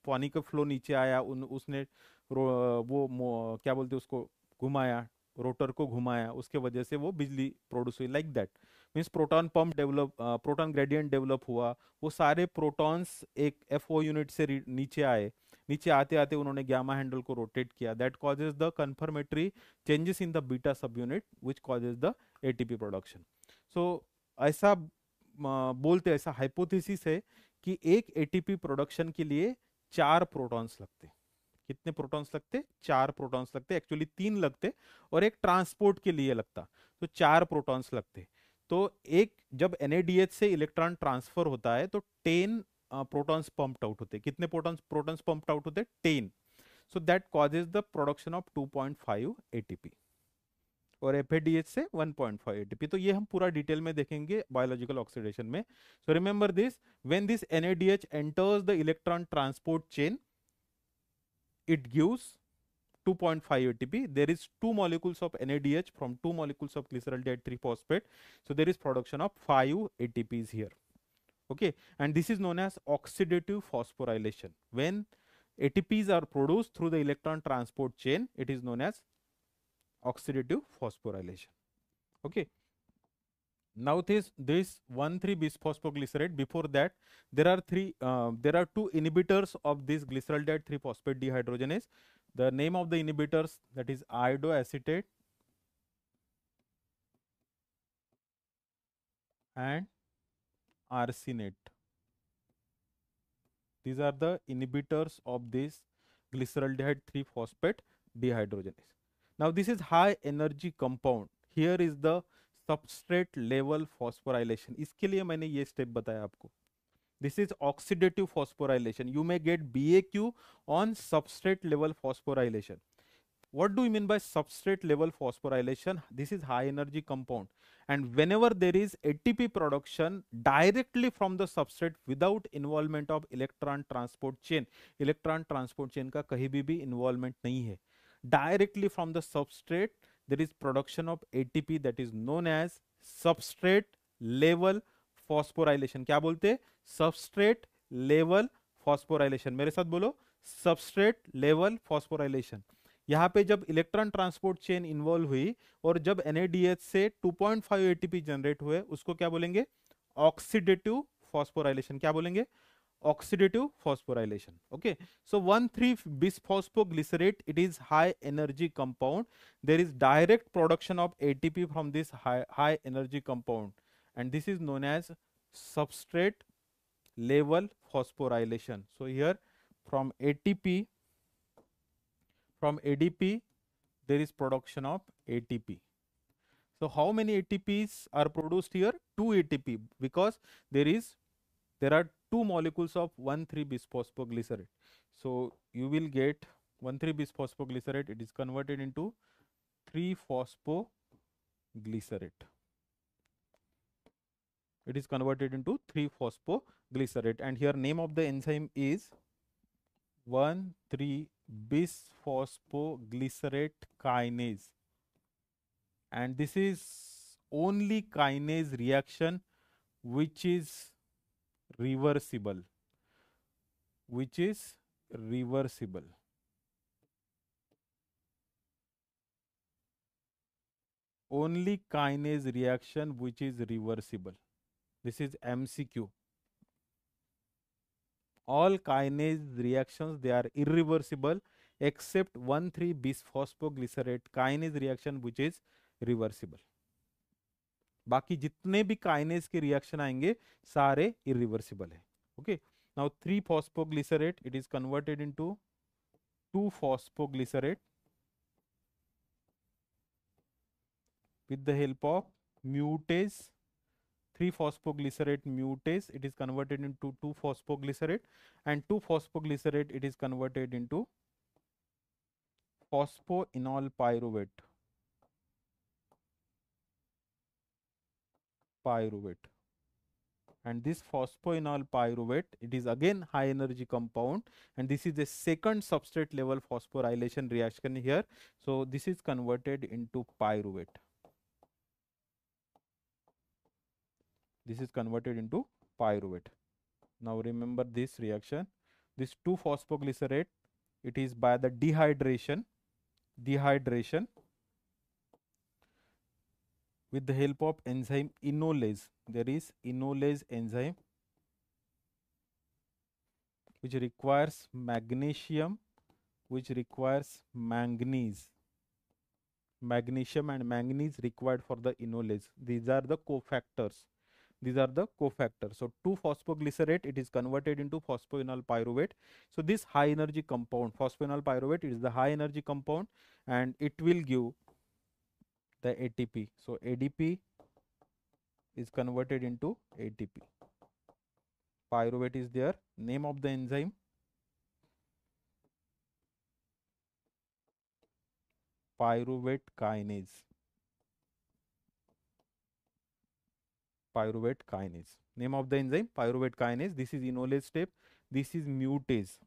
Speaker 1: पानी का फ्लो नीचे आया, उसने क्या बोलते हैं उसको, घुमाया, रोटर को घुमाया, उसके वजह से वो बिजली प्रोड्यूस हुई। Like that means proton pump develop, proton gradient develop हुआ, वो सारे प्रोटॉन्स एक एफओ यूनिट से नीचे आए, नीचे आते आते उन्होंने गामा हैंडल को रोटेट किया, that causes the conformatory changes in the beta sub unit which causes the ATP production. So ऐसा बोलते, ऐसा हाइपोथेसिस है कि एक एटीपी प्रोडक्शन के लिए 4 प्रोटॉन्स लगते। कितने प्रोटॉन्स लगते? 4 प्रोटॉन्स लगते। एक्चुअली 3 लगते और एक ट्रांसपोर्ट के लिए लगता, तो 4 प्रोटॉन्स लगते। तो एक जब NADH से इलेक्ट्रॉन ट्रांसफर होता है तो 10 प्रोटॉन्स पंप्ड आउट होते। कितने प्रोटॉन्स पंप्ड आउट होते? 10। So that causes the production of 2.5 ATP और FADH से 1.5 ATP। तो ये हम पूरा डिटेल में देखेंगे बायोलॉजिकल ऑक्सीडेशन में। So remember this, when this NADH enters the electron transport chain, it gives 2.5 ATP. There is 2 molecules of NADH from 2 molecules of glyceraldehyde 3-phosphate. So there is production of 5 ATPs here. Okay, and this is known as oxidative phosphorylation. When ATPs are produced through the electron transport chain, it is known as oxidative phosphorylation. Okay. Now this 1,3-bisphosphoglycerate. Before that, there are 2 inhibitors of this glyceraldehyde 3-phosphate dehydrogenase. The name of the inhibitors, that is iodoacetate and arsenate. These are the inhibitors of this glyceraldehyde 3-phosphate dehydrogenase. Now this is high energy compound. Here is the substrate level phosphorylation. इसके लिए मैंने ये step बताया आपको। This is oxidative phosphorylation. You may gate BAQ on substrate level phosphorylation. What do you mean by substrate level phosphorylation? This is high energy compound, and whenever there is ATP production directly from the substrate without involvement of electron transport chain, electron transport chain का कहीं भी involvement नहीं है, directly from the substrate there is production of ATP, that is known as substrate level phosphorylation. क्या बोलते? Substrate level phosphorylation. मेरे साथ बोलो, substrate level phosphorylation. यहाँ पे जब इलेक्ट्रॉन ट्रांसपोर्ट चेन इन्वॉल्व हुई और जब NADH से 2.5 ATP जनरेट हुए, उसको क्या बोलेंगे? Oxidative phosphorylation. क्या बोलेंगे? oxidative phosphorylation. Okay, so 1,3-bisphosphoglycerate, it is high energy compound. There is direct production of ATP from this high energy compound, and this is known as substrate level phosphorylation. So here from ATP, from ADP, there is production of ATP. So how many ATPs are produced here? 2 ATP, because there are two molecules of 1,3-bisphosphoglycerate. So you will get 1,3-bisphosphoglycerate, it is converted into 3-phosphoglycerate. It is converted into 3-phosphoglycerate, and here name of the enzyme is 1,3-bisphosphoglycerate kinase, and this is only kinase reaction which is reversible, which is reversible. Only kinase reaction which is reversible. This is MCQ. All kinase reactions, they are irreversible except 1,3-bisphosphoglycerate kinase reaction which is reversible. बाकी जितने भी kinase के reaction आएंगे सारे irreversible है. Okay, now 3-phosphoglycerate, it is converted into 2-phosphoglycerate with the help of mutase. 3-phosphoglycerate mutase, it is converted into 2-phosphoglycerate, and 2-phosphoglycerate, it is converted into phosphoenol pyruvate. And this phosphoenol pyruvate, it is again high energy compound, and this is the second substrate level phosphorylation reaction here. So this is converted into pyruvate. This is converted into pyruvate. Now remember this reaction. This 2-phosphoglycerate, it is by the dehydration with the help of enzyme enolase. There is enolase enzyme which requires magnesium, which requires manganese. Magnesium and manganese required for the enolase. These are the cofactors. So 2-phosphoglycerate, it is converted into phosphoenol pyruvate. So this high energy compound, phosphoenol pyruvate, it is the high energy compound, and it will give the ATP. So ADP is converted into ATP. Pyruvate is there. Name of the enzyme, pyruvate kinase. Name of the enzyme, pyruvate kinase. This is enolase step. This is mutase.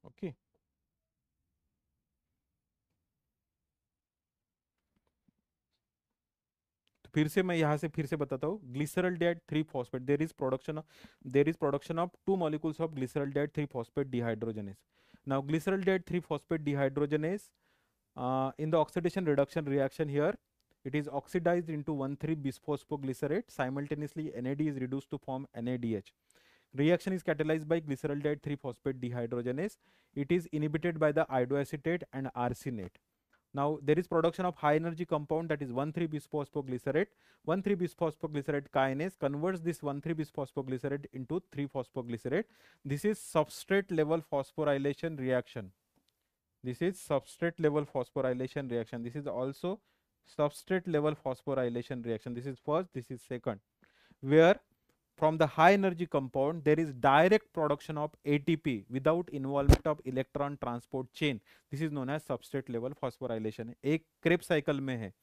Speaker 1: Okay. तो फिर से मैं यहाँ से फिर से बताता हूँ. Glyceraldehyde 3-phosphate, there is production of 2 molecules of glyceraldehyde 3-phosphate dehydrogenase. Now glyceraldehyde 3-phosphate dehydrogenase, in the oxidation reduction reaction here, it is oxidized into 1,3-bisphosphoglycerate. Simultaneously NAD is reduced to form NADH. Reaction is catalyzed by glyceraldehyde 3-phosphate dehydrogenase. It is inhibited by the iodoacetate and arsenate. Now there is production of high energy compound, that is 1,3-bisphosphoglycerate. 1,3-bisphosphoglycerate kinase converts this 1,3-bisphosphoglycerate into 3-phosphoglycerate. This is substrate level phosphorylation reaction. This is substrate level phosphorylation reaction. This is also substrate level phosphorylation reaction. This is first, this is second. Where from the high energy compound there is direct production of ATP without involvement of electron transport chain. This is known as substrate level phosphorylation. एक Krebs cycle में है.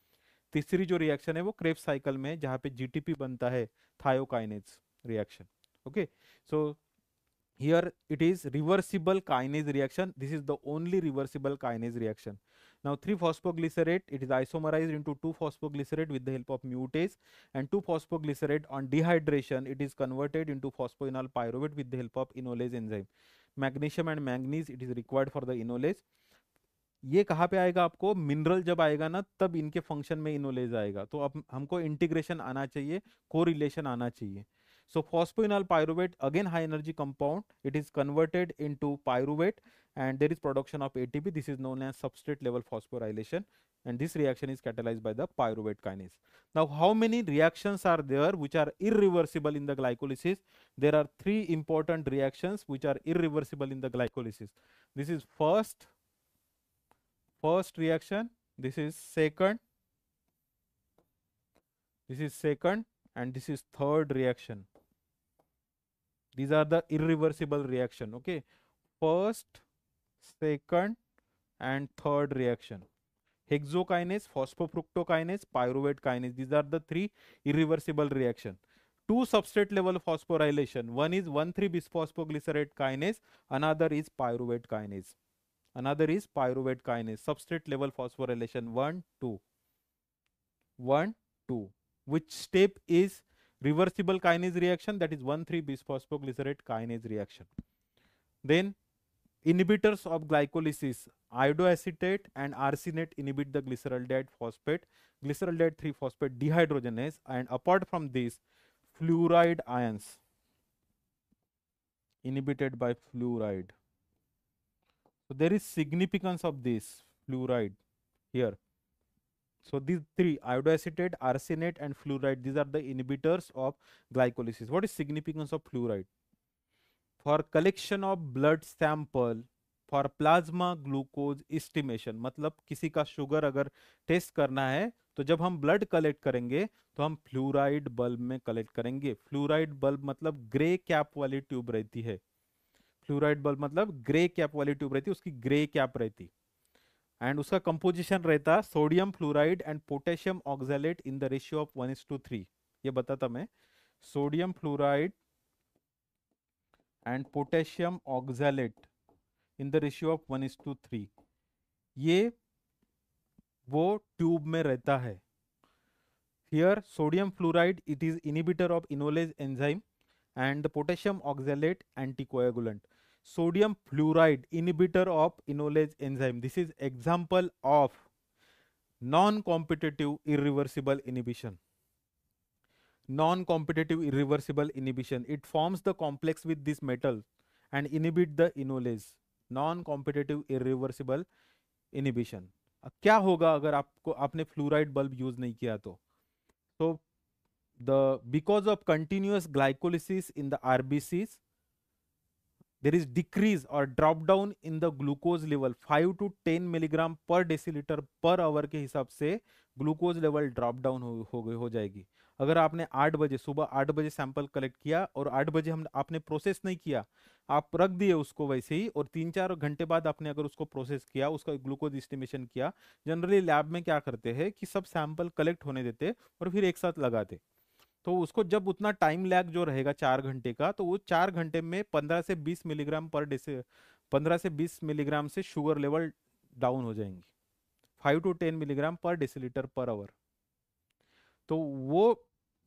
Speaker 1: तीसरी जो reaction है वो Krebs cycle में है, जहां पे GTP बनता है, thiokinase reaction. Okay, so Here it is reversible kinase reaction. This is the only reversible kinase reaction. Now 3-phosphoglycerate, it is isomerized into 2-phosphoglycerate with the help of mutase, and 2-phosphoglycerate on dehydration, it is converted into phosphoenol pyruvate with the help of enolase enzyme. Magnesium and manganese, it is required for the enolase. ये कहाँ पे आएगा आपको, mineral जब आएगा ना तब इनके फंक्शन में इनोलेज आएगा, तो अब हमको इंटीग्रेशन आना चाहिए, कोरिलेशन आना चाहिए. So phosphoenol pyruvate, again high energy compound, it is converted into pyruvate and there is production of ATP. This is known as substrate level phosphorylation, and this reaction is catalyzed by the pyruvate kinase. Now how many reactions are there which are irreversible in the glycolysis? There are three important reactions which are irreversible in the glycolysis. This is first reaction, this is second, and this is third reaction. These are the irreversible reaction. Okay, first, second and third reaction. Hexokinase, phosphofructokinase, pyruvate kinase, these are the three irreversible reaction. Two substrate level phosphorylation, one is 1,3-bisphosphoglycerate kinase, another is pyruvate kinase. Substrate level phosphorylation 1 2 1 2. Which step is reversible kinase reaction? That is 1,3-bisphosphoglycerate kinase reaction. Then inhibitors of glycolysis, iodoacetate and arsenate inhibit the glyceraldehyde phosphate, glyceraldehyde 3-phosphate dehydrogenase, and apart from this, fluoride ions inhibited by fluoride. So there is significance of this fluoride here. So these three, iodoacetate, arsenate and fluoride, these are the inhibitors of glycolysis. What is significance of fluoride? For collection of blood sample for plasma glucose estimation, मतलब किसी का sugar अगर test करना है तो जब हम blood collect करेंगे तो हम फ्लूराइड बल्ब में कलेक्ट करेंगे. फ्लूराइड बल्ब मतलब ग्रे कैप वाली ट्यूब रहती है. फ्लूराइड बल्ब मतलब ग्रे कैप वाली ट्यूब रहती है, उसकी ग्रे कैप रहती, एंड उसका कंपोजिशन रहता sodium fluoride and potassium oxalate in the ratio of 1:3. ये बताता मैं, sodium fluoride and potassium oxalate in the ratio of 1:3. ये वो ट्यूब में रहता है. Here sodium fluoride, it is inhibitor of enolase enzyme, and the potassium oxalate anticoagulant. Sodium fluoride inhibitor of enolase enzyme. This is example of non-competitive irreversible inhibition. Non-competitive irreversible inhibition. It forms the complex with this metal and inhibit the enolase. Non-competitive irreversible inhibition. क्या होगा अगर आपको आपने fluoride bulb use नहीं किया तो because of continuous glycolysis in the RBCs, there is decrease or drop down in the glucose level 5 to 10 milligram per deciliter per hour के हिसाब से ग्लूकोज लेवल ड्रॉप डाउन हो जाएगी. अगर आपने 8 बजे सुबह 8 बजे सैंपल कलेक्ट किया और 8 बजे हम आपने प्रोसेस नहीं किया, आप रख दिए उसको वैसे ही, और 3-4 घंटे बाद आपने अगर उसको प्रोसेस किया, उसका ग्लूकोज एस्टिमेशन किया, जनरली लैब में क्या करते हैं कि सब सैंपल कलेक्ट होने देते और फिर एक साथ लगाते. तो उसको जब उतना टाइम लैग जो रहेगा 4 घंटे का, तो वो 4 घंटे में 15 से 20 मिलीग्राम पर डेसी 15 से 20 मिलीग्राम से शुगर लेवल डाउन हो जाएंगी, 5 to 10 मिलीग्राम पर डेसीलीटर पर आवर. तो वो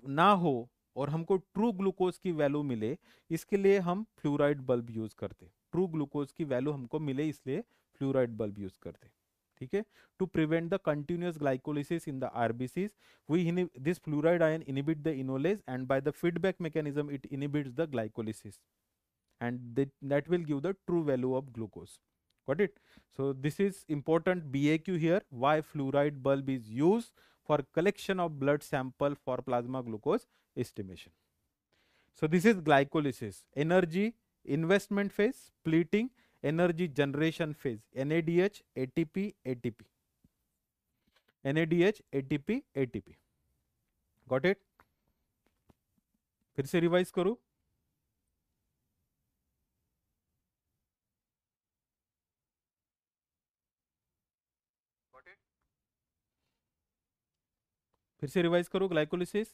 Speaker 1: ना हो और हमको ट्रू ग्लूकोज की वैल्यू मिले, इसके लिए हम फ्लूराइड बल्ब यूज करते. ट्रू ग्लूकोज की वैल्यू हमको मिले इसलिए फ्लूराइड बल्ब यूज करते. ठीक है, to prevent the continuous glycolysis in the RBCs, we this fluoride ion inhibit the enolase and by the feedback mechanism it inhibits the glycolysis, and that will give the true value of glucose. Got it? So this is important BAQ here, why fluoride bulb is used for collection of blood sample for plasma glucose estimation. So this is glycolysis, energy investment phase, splitting, energy generation phase, NADH ATP ATP, NADH ATP ATP. Got it? फिर से revise करूं. फिर से revise करो glycolysis.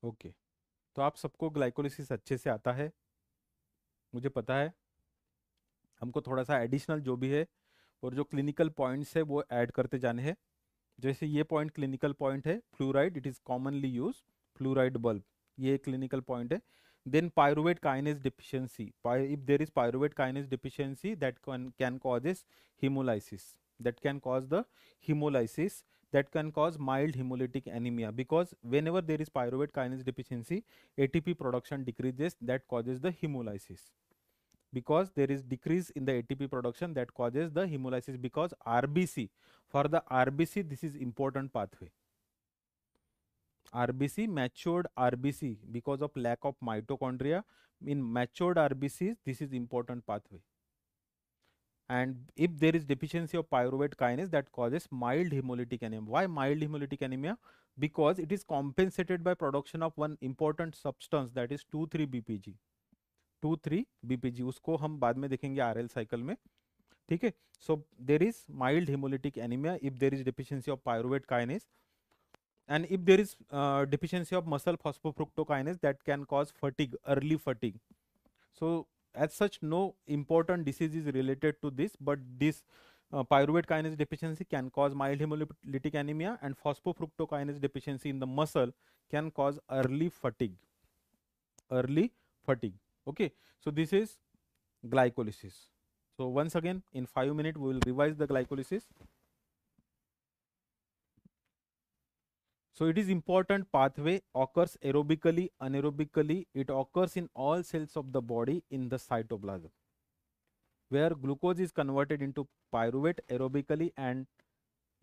Speaker 1: Okay, तो आप सबको glycolysis अच्छे से आता है, मुझे पता है। हमको थोड़ा सा एडिशनल जो भी है और जो क्लिनिकल पॉइंट्स है वो ऐड करते जाने हैं। जैसे ये पॉइंट क्लिनिकल पॉइंट है, fluoride it is commonly use, fluoride bulb, ये क्लिनिकल पॉइंट है। Then pyruvate kinase deficiency, if there is pyruvate kinase deficiency that can causes hemolysis, that can cause the hemolysis, that can cause mild hemolytic anemia, because whenever there is pyruvate kinase deficiency, ATP production decreases, that causes the hemolysis. Because there is decrease in the ATP production, that causes the hemolysis, because RBC, for the RBC this is important pathway. RBC, matured RBC, because of lack of mitochondria in matured RBCs, this is important pathway. And if there is deficiency of pyruvate kinase, that causes mild hemolytic anemia. Why mild hemolytic anemia? Because it is compensated by production of one important substance, that is 2,3-BPG. 2,3-BPG उसको हम बाद में देखेंगे RL cycle में, ठीक है। So there is mild hemolytic anemia if there is deficiency of pyruvate kinase, and if there is deficiency of muscle phosphofructokinase, that can cause fatigue, early fatigue. So as such no important disease is related to this, but this pyruvate kinase deficiency can cause mild hemolytic anemia, and phosphofructokinase deficiency in the muscle can cause early fatigue, early fatigue. Okay, so this is glycolysis. So once again in 5 minutes we will revise the glycolysis. So it is important pathway, occurs aerobically, anaerobically. It occurs in all cells of the body in the cytoplasm, where glucose is converted into pyruvate aerobically and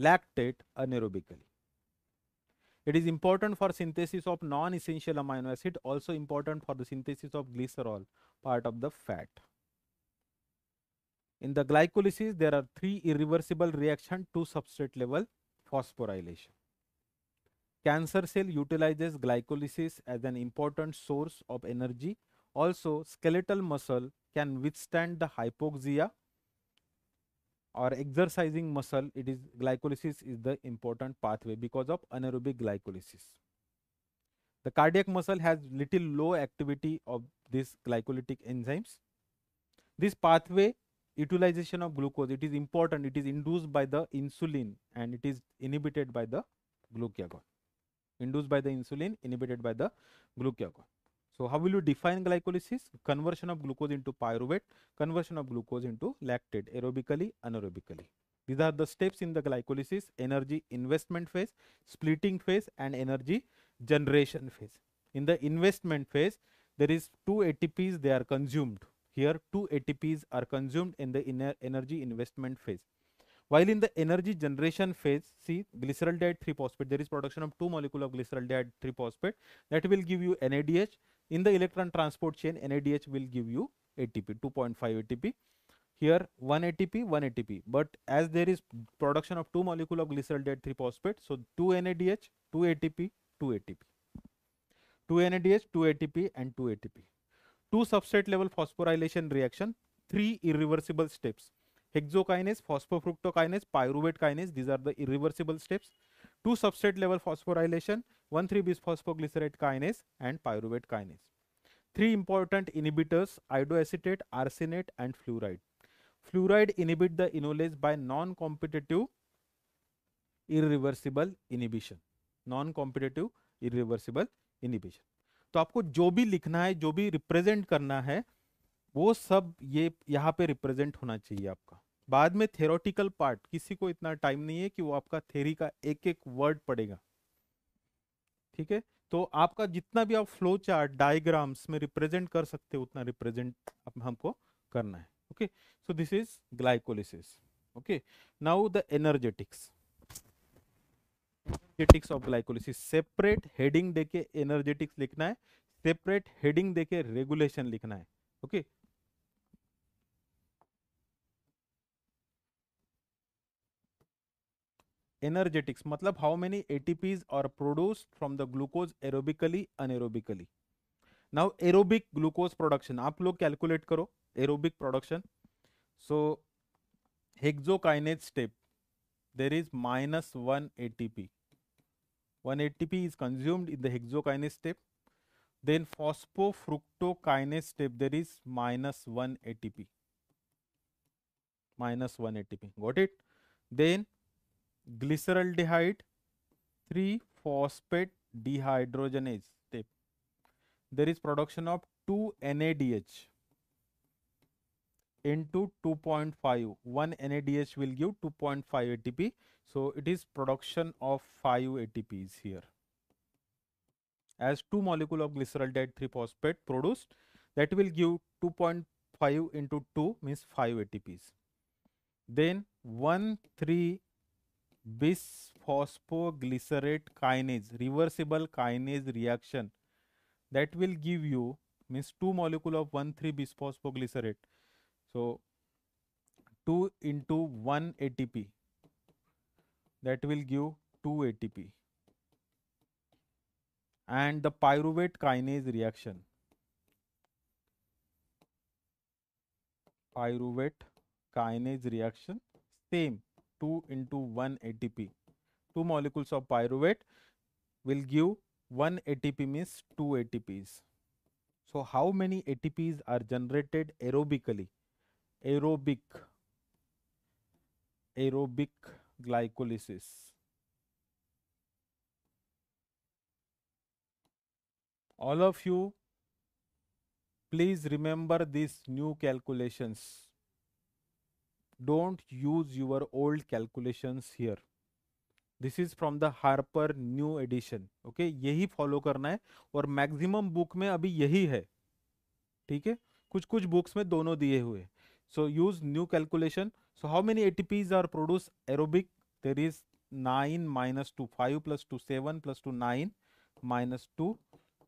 Speaker 1: lactate anaerobically. It is important for synthesis of non-essential amino acid, also important for the synthesis of glycerol, part of the fat. In the glycolysis, there are 3 irreversible reactions to substrate level phosphorylation. Cancer cell utilizes glycolysis as an important source of energy. Also, skeletal muscle can withstand the hypoxia or exercising muscle. It is glycolysis is the important pathway because of anaerobic glycolysis. The cardiac muscle has little low activity of these glycolytic enzymes. This pathway utilization of glucose, it is important. It is induced by the insulin and it is inhibited by the glucagon. Induced by the insulin, inhibited by the glucagon. So how will you define glycolysis? Conversion of glucose into pyruvate, conversion of glucose into lactate, aerobically, anaerobically. These are the steps in the glycolysis: energy investment phase, splitting phase, and energy generation phase. In the investment phase, there is 2 ATPs, they are consumed. Here 2 ATPs are consumed in the energy investment phase. While in the energy generation phase, see glyceraldehyde 3-phosphate, there is production of 2 molecules of glyceraldehyde 3-phosphate that will give you NADH. In the electron transport chain, NADH will give you ATP, 2.5 ATP. Here 1 ATP, 1 ATP. But as there is production of 2 molecules of glyceraldehyde 3-phosphate, so 2 NADH, 2 ATP, 2 ATP. 2 NADH, 2 ATP and 2 ATP. 2 substrate level phosphorylation reaction, 3 irreversible steps. Hexokinase, phosphofructokinase, pyruvate kinase, these are the irreversible steps. 2 substrate level phosphorylation, 1,3-bisphosphoglycerate kinase and pyruvate kinase. 3 important inhibitors, iodoacetate, arsenate and fluoride. Fluoride inhibit the enolase by non-competitive irreversible inhibition. Non-competitive irreversible inhibition. तो आपको जो भी लिखना है, जो भी represent करना है, वो सब ये यहाँ पे रिप्रेजेंट होना चाहिए आपका। बाद में थेरोटिकल पार्ट, किसी को इतना टाइम नहीं है कि वो आपका थेरी का एक एक वर्ड पढ़ेगा, ठीक है। तो आपका जितना भी आप फ्लो चार्ट डायग्राम्स में रिप्रेजेंट कर सकते हो उतना रिप्रेजेंट हमको करना है। Okay, so this is glycolysis. Okay, now the energetics. Energetics of glycolysis, separate heading देके एनर्जेटिक्स लिखना है, सेपरेट हेडिंग देके रेगुलेशन लिखना है। ओके, energetics मतलब how many ATPs are produced from the glucose aerobically, anaerobically. Now aerobic glucose production आप लोग calculate करो, aerobic production. So hexokinase step, there is -1 ATP. 1 ATP is consumed in the hexokinase step. Then phosphofructokinase step, there is -1 ATP. -1 ATP. Got it? Then glyceraldehyde 3-phosphate dehydrogenase step. There is production of 2 NADH into 2.5. 1 NADH will give 2.5 ATP. So it is production of 5 ATPs here. As 2 molecule of glyceraldehyde 3-phosphate produced, that will give 2.5 into 2 means 5 ATPs. Then 1,3 bisphosphoglycerate kinase, reversible kinase reaction, that will give you means 2 molecule of 1,3 bisphosphoglycerate. So 2 into 1 ATP, that will give 2 ATP. And the pyruvate kinase reaction, same, 2 into 1 ATP. 2 molecules of pyruvate will give 1 ATP means 2 ATPs. So how many ATPs are generated aerobically? Aerobic glycolysis. All of you, please remember these new calculations. Don't use your old calculations here. This is from the Harper new edition. Okay, यही follow करना है और maximum book में अभी यही है. ठीक है, कुछ कुछ बुक्स में दोनों दिए हुए. So use new calculation. So how many ATPs are produce aerobic? There is 9 minus 2, 5 plus 2, 7 plus 2, 9 minus 2,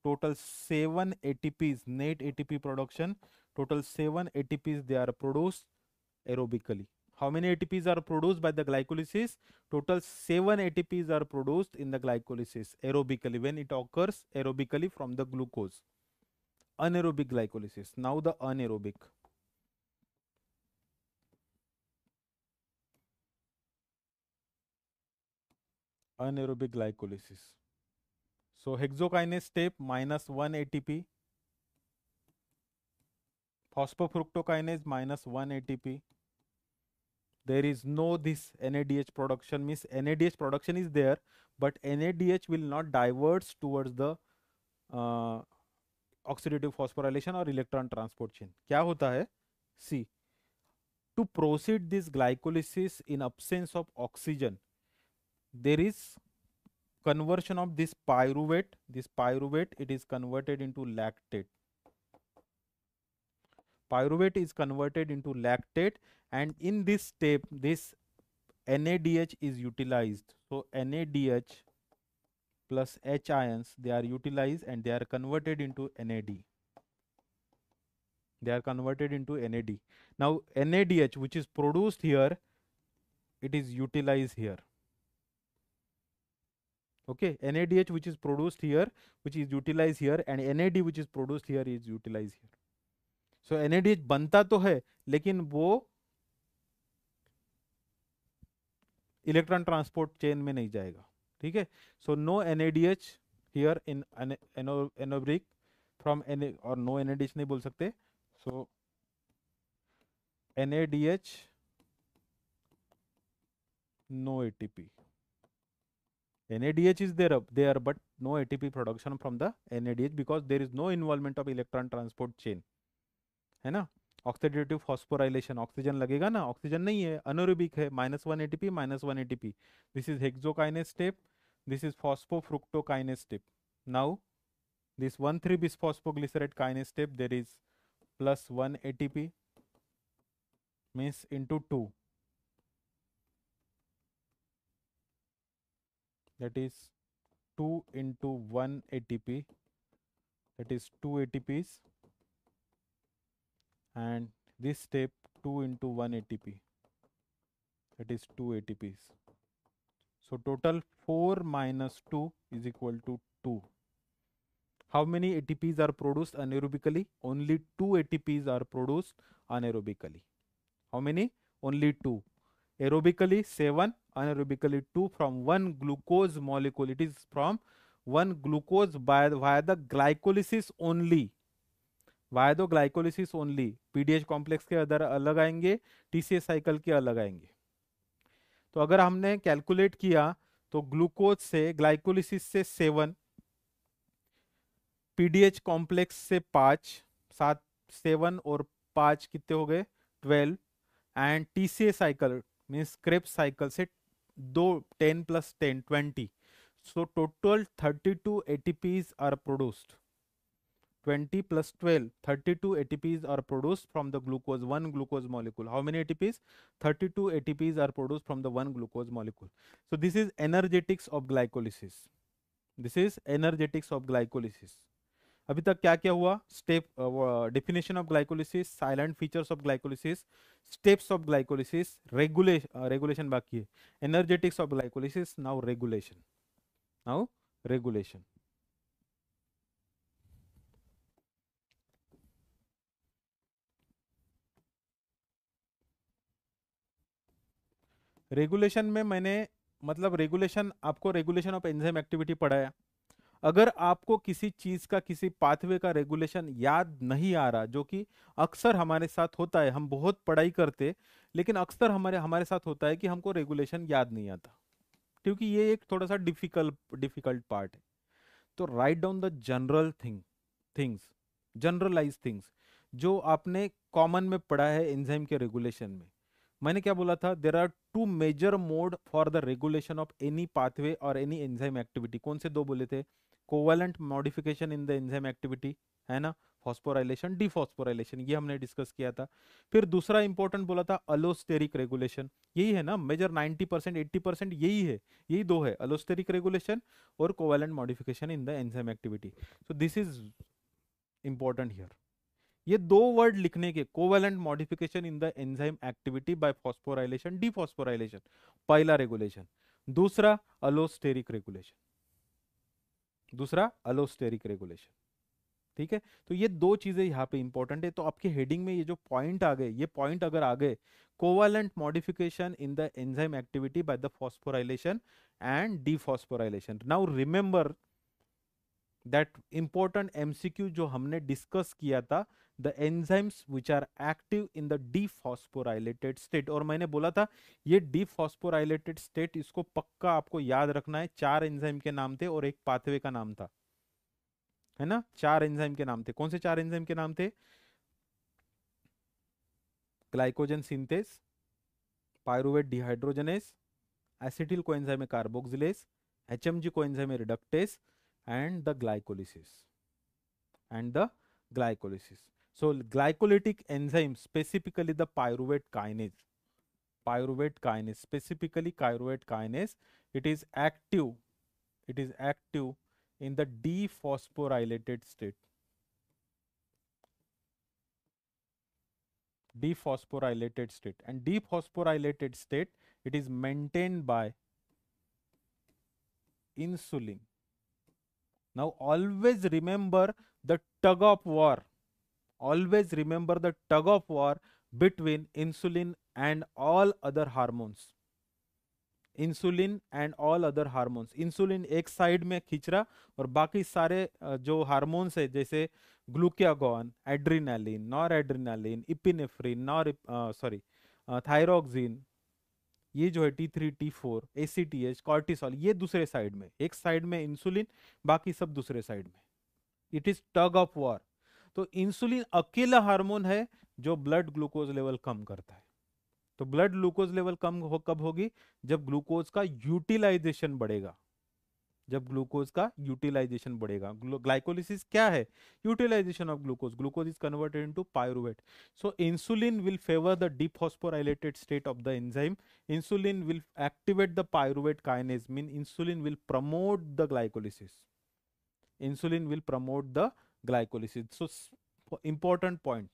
Speaker 1: total 7 ATPs, net ATP production, total 7 ATPs they are produced aerobically. How many ATPs are produced by the glycolysis? Total 7 ATPs are produced in the glycolysis aerobically when it occurs aerobically from the glucose. Anaerobic glycolysis. Now the anaerobic. Anaerobic glycolysis. So hexokinase step -1 ATP. Phosphofructokinase -1 ATP. There is no this NADH production, means NADH production is there, but NADH will not diverge towards the oxidative phosphorylation or electron transport chain. क्या होता है? See, to proceed this glycolysis in absence of oxygen, there is conversion of this pyruvate. This pyruvate, it is converted into lactate. Pyruvate is converted into lactate, and in this step, this NADH is utilized. So NADH plus H ions, they are utilized and they are converted into NAD. They are converted into NAD. Now NADH, which is produced here, it is utilized here. Okay, NADH which is produced here, which is utilized here, and NAD which is produced here is utilized here. So NADH बनता तो है, लेकिन वो electron transport chain में नहीं जाएगा. ठीक है, so no NADH here in anaerobic from और नो NADH नहीं बोल सकते. सो NADH, no ATP. NADH is there, but no ATP production from the NADH because there is no involvement of electron transport chain. है ना? Oxidative phosphorylation, oxygen लगेगा ना, oxygen नहीं है, अनोरेबिक है. -1 ATP, -1 ATP. This is hexokinase step, this is phosphofructokinase step. Now this 1,3 bisphosphoglycerate kinase step, there is +1 ATP means into 2, that is 2 into 1 ATP, that is 2 ATPs, and this step 2 into 1 ATP, that is 2 ATPs. So total 4 minus 2 is equal to 2. How many ATPs are produced anaerobically? Only 2 ATPs are produced anaerobically. How many? Only 2. Aerobically 7, anaerobically 2 from one glucose molecule. It is from one glucose by via the glycolysis only, via the glycolysis only, PDH complex के other अलग आएंगे, TCS cycle के अलग आएंगे। तो अगर हमने calculate किया तो ग्लूकोज से ग्लाइकोलिसिस से 7, पीडीएच कॉम्प्लेक्स से 5, 7, 7 और 5 कितने हो गए 12, and TCA cycle means Krebs cycle से 2, 10 + 10 20, so total 32 ATPs are produced, 20 + 12 32 ATPs are produced from the glucose, one glucose molecule. How many ATPs? 32 ATPs are produced from the one glucose molecule. So this is energetics of glycolysis, this is energetics of glycolysis. अभी तक क्या क्या हुआ? Step, definition of glycolysis, salient features of glycolysis, steps of glycolysis, regulation बाकी है, energetics of glycolysis, now regulation, now regulation. Regulation में मैंने मतलब रेगुलेशन, आपको रेगुलेशन ऑफ एंजाइम एक्टिविटी पढ़ाया। अगर आपको किसी चीज का, किसी पाथवे का रेगुलेशन याद नहीं आ रहा, जो कि अक्सर हमारे साथ होता है, हम बहुत पढ़ाई करते लेकिन अक्सर हमारे हमारे साथ होता है कि हमको रेगुलेशन याद नहीं आता, क्योंकि ये एक थोड़ा सा डिफिकल्ट पार्ट है। तो write down the general things, generalise things जो आपने कॉमन में पढ़ा है एंजाइम के रेगुलेशन में। मैंने क्या बोला था? There are two major mode for the regulation of any pathway और एनी एंजाइम एक्टिविटी। कौन से दो बोले थे? Covalent modification in the enzyme activity, है ना, फॉस्फोराइलेशन, डिफॉस्फोराइलेशन, ये हमने डिस्कस किया था। फिर दूसरा इंपॉर्टेंट बोला था अलोस्टेरिक रेगुलेशन, यही है ना मेजर, 90% 80% यही है, यही दो है, अलोस्टेरिक रेगुलेशन और covalent modification in the enzyme activity. So this is important here. ये दो वर्ड लिखने के, covalent modification in the enzyme activity by phosphorylation, dephosphorylation, पहला रेगुलेशन। दूसरा अलोस्टेरिक रेगुलेशन, दूसरा अलोस्टेरिक रेगुलेशन। ठीक है, तो ये दो चीजें यहाँ पे इंपॉर्टेंट है। तो आपके हेडिंग में ये जो पॉइंट आ गए, ये पॉइंट अगर आ गए, covalent modification in the enzyme activity by the phosphorylation and dephosphorylation. Now remember that important MCQ जो हमने डिस्कस किया था, the enzymes which are active in the dephosphorylated state. और मैंने बोला था ये डीफॉस्फोराइलेटेड स्टेट, इसको पक्का आपको याद रखना है। 4 एंजाइम के नाम थे और एक पाथवे का नाम था, है ना, 4 एंजाइम के नाम थे। कौन से 4 एंजाइम के नाम थे? Glycogen synthase, pyruvate dehydrogenase, acetyl coenzyme carboxylase, HMG coenzyme reductase, and the glycolysis, and the glycolysis. So glycolytic enzyme, specifically the pyruvate kinase, specifically pyruvate kinase, it is active, it is active in the dephosphorylated state, dephosphorylated state, and dephosphorylated state, it is maintained by insulin. Now always remember the tug of war, always remember the tug of war between insulin and all other hormones, insulin and all other hormones. Insulin एक side में खींच रहा और बाकी सारे जो hormones है, जैसे glucagon, adrenaline, nor adrenaline, epinephrine, nor sorry thyroxine, ये जो है T3 T4 ACTH कॉर्टिसोल, ये दूसरे साइड में, एक साइड में इंसुलिन, बाकी सब दूसरे साइड में। It is tug of war. तो इंसुलिन अकेला हार्मोन है जो ब्लड ग्लूकोज लेवल कम करता है। तो ब्लड ग्लूकोज लेवल कब होगी? जब ग्लूकोज का यूटिलाइजेशन बढ़ेगा, जब ग्लूकोज का यूटिलाइजेशन बढ़ेगा। ग्लाइकोलिसिस क्या है? Utilization of glucose, glucose is converted into pyruvate. So insulin will favour the dephosphorylated state of the enzyme, insulin will activate the pyruvate kinase, mean insulin will promote the glycolysis, insulin will promote the glycolysis. So important point,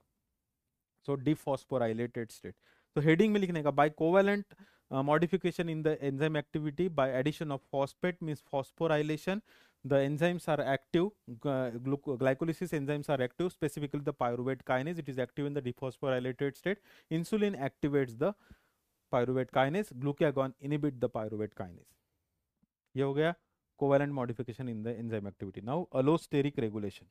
Speaker 1: so dephosphorylated state. तो heading में लिखने का, by covalent modification in the enzyme activity by addition of phosphate means phosphorylation, the enzymes are active, glycolysis enzymes are active, specifically the pyruvate kinase, it is active in the dephosphorylated state. Insulin activates the pyruvate kinase, glucagon inhibit the pyruvate kinase. ये हो गया covalent modification in the enzyme activity. Now allosteric regulation.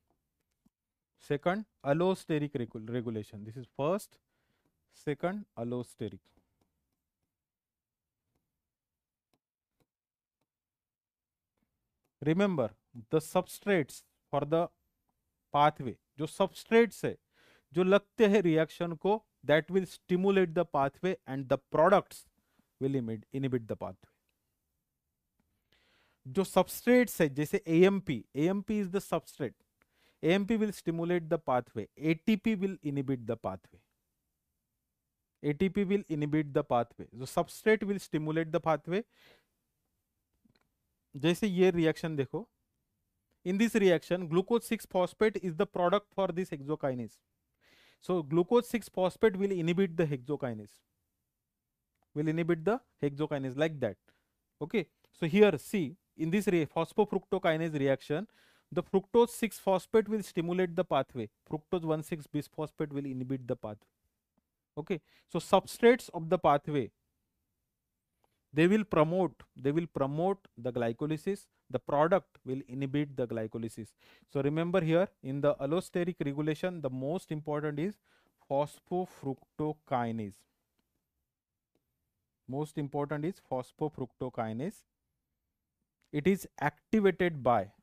Speaker 1: Second, allosteric regulation. This is first. Second, allosteric. Remember, the substrates for the pathway, जो substrates है, जो लगते हैं reaction को, that will stimulate the pathway and the products will inhibit the pathway. जो substrates है, जैसे AMP, AMP is the substrate. AMP will stimulate the pathway. ATP will inhibit the pathway. ATP will inhibit the pathway. So substrate will stimulate the pathway. जैसे ये reaction देखो, in this reaction glucose 6 phosphate is the product for this hexokinase. So glucose 6 phosphate will inhibit the hexokinase, like that. Okay, so here see, in this phosphofructokinase reaction, the fructose 6 phosphate will stimulate the pathway, fructose 1,6 bisphosphate will inhibit the pathway. Okay, so substrates of the pathway, they will promote the glycolysis, the product will inhibit the glycolysis. So remember here, in the allosteric regulation, the most important is phosphofructokinase. Most important is phosphofructokinase. It is activated by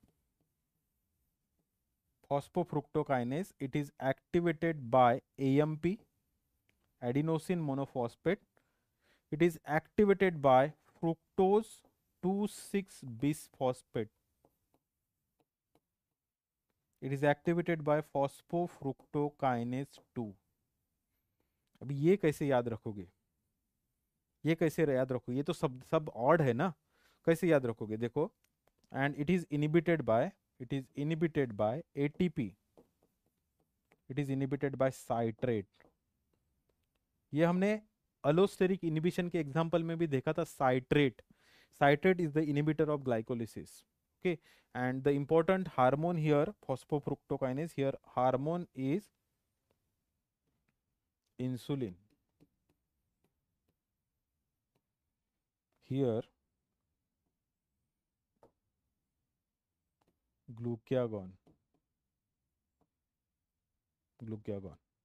Speaker 1: phosphofructokinase. It is activated by AMP, adenosine monophosphate. It is activated by fructose 2,6 bisphosphate. It is activated by phosphofructokinase 2. अब ये कैसे याद रखोगे? ये कैसे याद रखोगे? ये तो सब ऑड है ना, कैसे याद रखोगे? देखो, and it is inhibited by ATP. It is inhibited by citrate. ये हमने allosteric inhibition के एग्जांपल में भी देखा था, citrate. Citrate is the inhibitor of glycolysis. Okay, and the important hormone here, phosphofructokinase, here hormone is insulin. Here glucagon.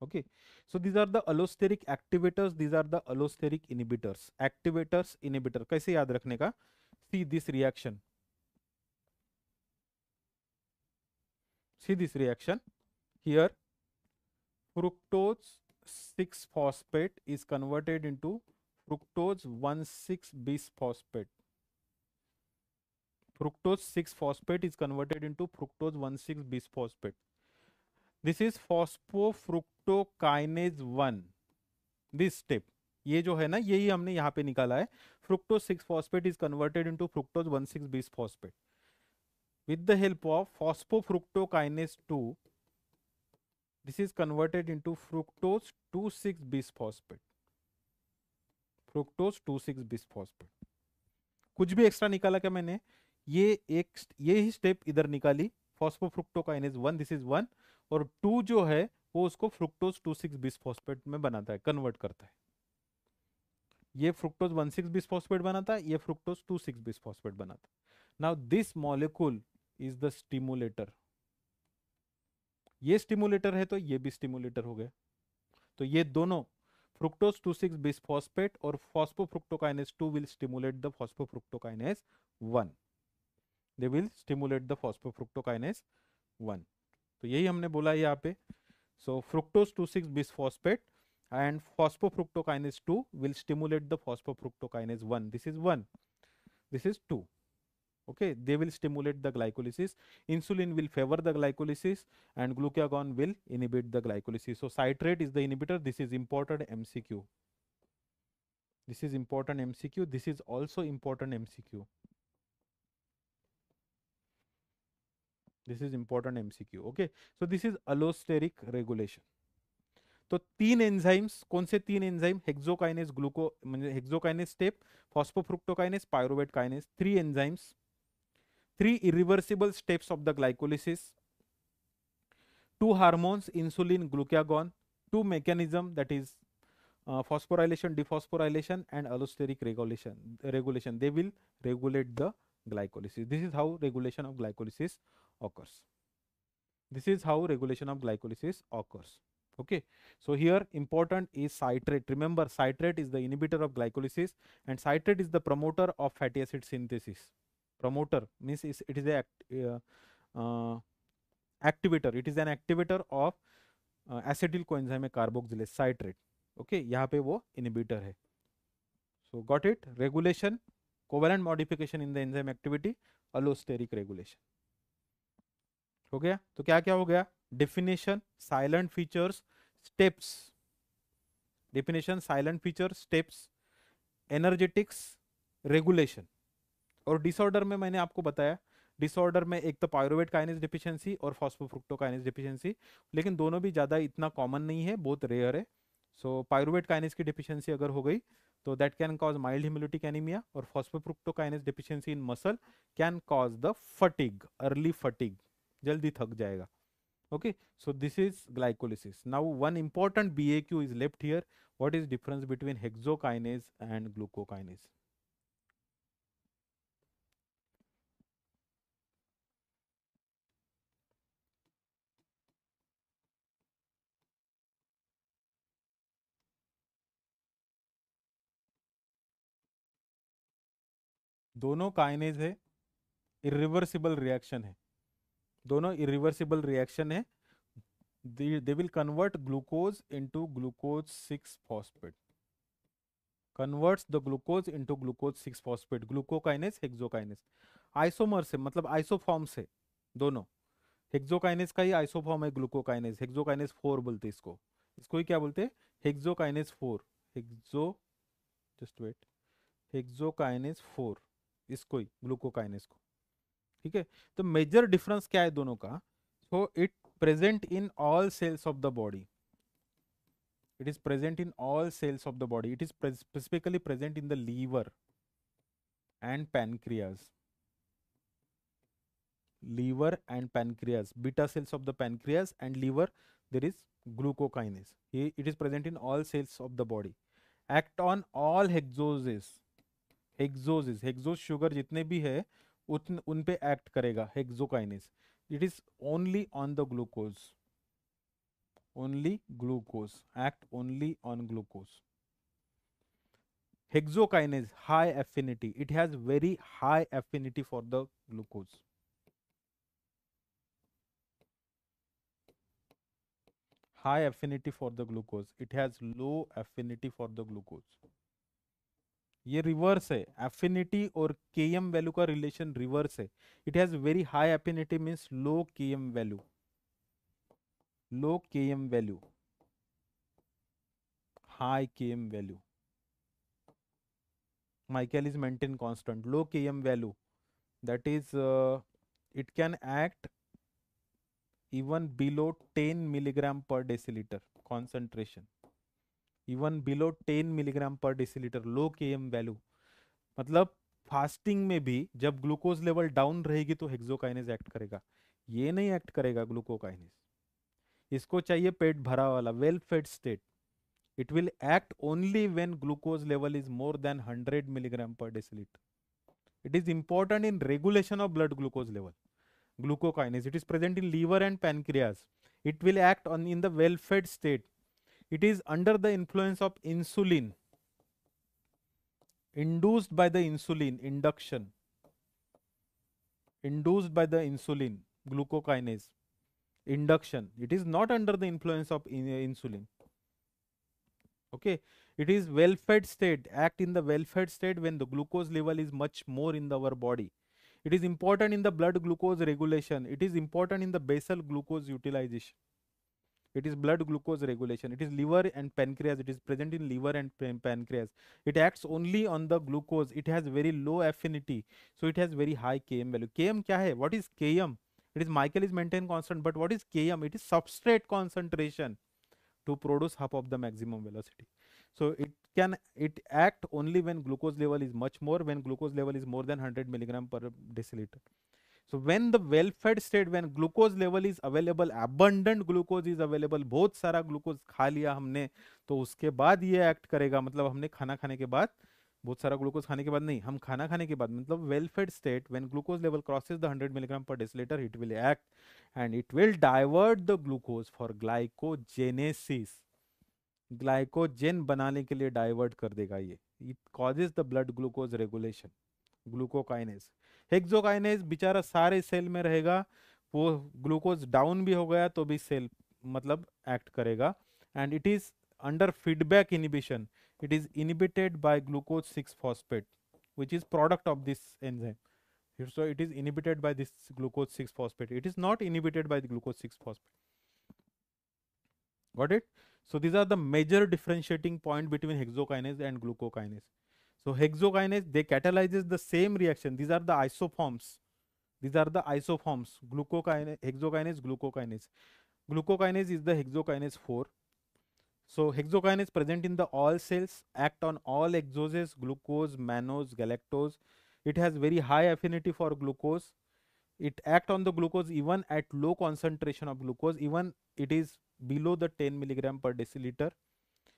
Speaker 1: Okay, so these are the allosteric activators, these are the allosteric inhibitors. Activators, inhibitor, कैसे याद रखने का? See this reaction. See this reaction. Here fructose 6 phosphate is converted into fructose 1,6 bisphosphate. Fructose 6 phosphate is converted into fructose 1,6 bisphosphate. This is phosphofructokinase 1. This step, ये जो है ना, यही हमने यहाँ पे निकाला है. Fructose 6 phosphate is converted into fructose 1,6 bisphosphate. With the help of phosphofructokinase 2, this is converted into fructose 2,6 bisphosphate. Fructose 2,6 bisphosphate. कुछ भी एक्स्ट्रा निकाला क्या मैंने? ये ही स्टेप इधर निकाली, phosphofructokinase 1, दिस इज 1, और 2 जो है वो उसको फ्रुक्टोज 2,6 बिस्फॉस्फेट में बनाता है, कन्वर्ट करता है. ये फ्रुक्टोज 1,6 बिस्फॉस्फेट बनाता है, ये फ्रुक्टोज 2,6 बिस्फॉस्फेट बनाता है. Now this molecule is the stimulator. ये स्टिमुलेटर है तो ये भी स्टिमुलेटर हो गया. तो ये दोनों फ्रुक्टोज 2,6 बिस्फॉस्फेट और phosphofructokinase 2 will stimulate the phosphofructokinase 1. They will stimulate the phosphofructokinase 1. तो यही हमने बोला यहाँ पे. सो fructose 2,6 bisphosphate and phosphofructokinase 2 will stimulate the phosphofructokinase 1. This is 1, this is 2. Okay, they will stimulate the glycolysis. Insulin will favor the glycolysis and glucagon will inhibit the glycolysis. So citrate is the inhibitor. This is important MCQ. This is important MCQ. This is also important MCQ. This is important MCQ. Okay, so this is allosteric regulation. तो 3 enzymes, कौन से 3 enzyme? Hexokinase, ग्लूको म्हणजे hexokinase step, phosphofructokinase, pyruvate kinase. 3 enzymes, 3 irreversible steps of the glycolysis, 2 hormones, insulin, glucagon, 2 mechanism, that is phosphorylation, dephosphorylation and allosteric regulation. They will regulate the glycolysis. This is how regulation of glycolysis occurs. This is how regulation of glycolysis occurs. Okay, so here important is citrate. Remember, citrate is the inhibitor of glycolysis, and citrate is the promoter of fatty acid synthesis. Promoter means it is a uh, activator. It is an activator of acetyl coenzyme carboxylase, citrate. Okay, यहाँ पे वो inhibitor है. So got it? Regulation, covalent modification in the enzyme activity, allosteric regulation. हो गया? तो क्या क्या हो गया? Definition, silent features, steps. Definition, silent features, steps, energetics, regulation. और डिसऑर्डर में मैंने आपको बताया, डिसऑर्डर में एक तो पायरुवेट काइनेज डिफिशियंसी और फॉस्फोफ्रुक्टोकाइनेज डिफिशियंसी, लेकिन दोनों भी ज़्यादा इतना कॉमन नहीं है, बहुत रेयर है. सो पायरुवेट काइनेज की डिफिशियंसी अगर हो गई तो that can cause mild hemolytic anemia, और phosphofructokinase deficiency in muscle can cause the fatigue, early fatigue, जल्दी थक जाएगा. Okay, so this is glycolysis. Now one important BAQ is left here. What is difference between hexokinase and glucokinase? दोनों kinase है, irreversible reaction है, दोनों irreversible reaction है. they will convert glucose into glucose 6 phosphate, converts the glucose into glucose 6 phosphate, glucokinase hexokinase. Isomer से मतलब isoform से दोनों. Hexokinase का ही आइसोफॉर्म है ग्लूकोकाइनेज, हेक्सोकाइनेज 4 बोलते हैं इसको. इसको ही क्या बोलते हैं? Hexokinase 4. Hexo just wait, hexokinase 4, इसको ही ग्लूकोकाइनेज को. ठीक है, तो मेजर डिफरेंस क्या है दोनों का? So it present in all cells of the body. It is present in all cells of the body. It is specifically present in the liver and pancreas. Liver and pancreas, beta cells of the pancreas and liver, there is glucokinase. It is present in all cells of the body. Act on all hexoses. Hexose sugar जितने भी है उन पे act करेगा hexokinase. It is only on the glucose, only glucose, act only on glucose. Hexokinase, high affinity, it has very high affinity for the glucose. High affinity for the glucose, it has low affinity for the glucose. ये reverse है, affinity और km value का relation reverse है. It has very high affinity means low km value, low km value, high km value. Michael is maintained constant. Low km value, that is it can act even below 10 milligram per deciliter concentration, even below 10 milligram per deciliter. Low km value मतलब fasting में भी जब glucose level down रहेगी तो hexokinase act करेगा, ये नहीं act करेगा ग्लूकोकाइनेज. इसको चाहिए पेट भरा वाला, well fed state. It will act only when glucose level is more than 100 milligram per deciliter. It is important in regulation of blood glucose level. Glucokinase, it is present in liver and pancreas. It will act on in the well-fed state. It is under the influence of insulin, induced by the insulin, induction, induced by the insulin, glucokinase, induction. It is not under the influence of insulin. Okay, it is well-fed state, act in the well-fed state when the glucose level is much more in our body. It is important in the blood glucose regulation. It is important in the basal glucose utilization. It is blood glucose regulation. It is liver and pancreas. It is present in liver and pancreas. It acts only on the glucose. It has very low affinity, so it has very high Km value. Km क्या है? What is Km? It is Michael is maintained constant, but what is Km? It is substrate concentration to produce half of the maximum velocity. So it act only when glucose level is much more, when glucose level is more than 100 milligram per deciliter. So when the well-fed state, when glucose level is available, abundant glucose is available, बहुत सारा glucose खा लिया हमने, तो उसके बाद ये act करेगा, मतलब हमने खाना खाने के बाद बहुत सारा ग्लूकोज खाने के बाद नहीं, हम खाना खाने के बाद, मतलब well fed state, when glucose level crosses the 100 milligram पर decilitre it will act and it will divert the glucose for glycogenesis. Glycogen बनाने के लिए डाइवर्ट कर देगा ये। It causes the blood glucose regulation, glucokinase. Hexokinase बेचारा सारे cell में रहेगा, वो ग्लूकोज डाउन भी हो गया तो भी सेल मतलब एक्ट करेगा। And it is under feedback inhibition, it is inhibited by glucose 6 phosphate which is product of this enzyme. So it is inhibited by this glucose 6 phosphate, it is not inhibited by the glucose 6 phosphate. Got it? So these are the major differentiating point between hexokinase and glucokinase. So hexokinase, they catalyzes the same reaction, these are the isoforms, these are the isoforms, glucokinase, hexokinase, glucokinase. Glucokinase is the hexokinase 4. So hexokinase present in the all cells, act on all exoses, glucose, mannose, galactose. It has very high affinity for glucose. It act on the glucose even at low concentration of glucose, even it is below the 10 milligram per deciliter.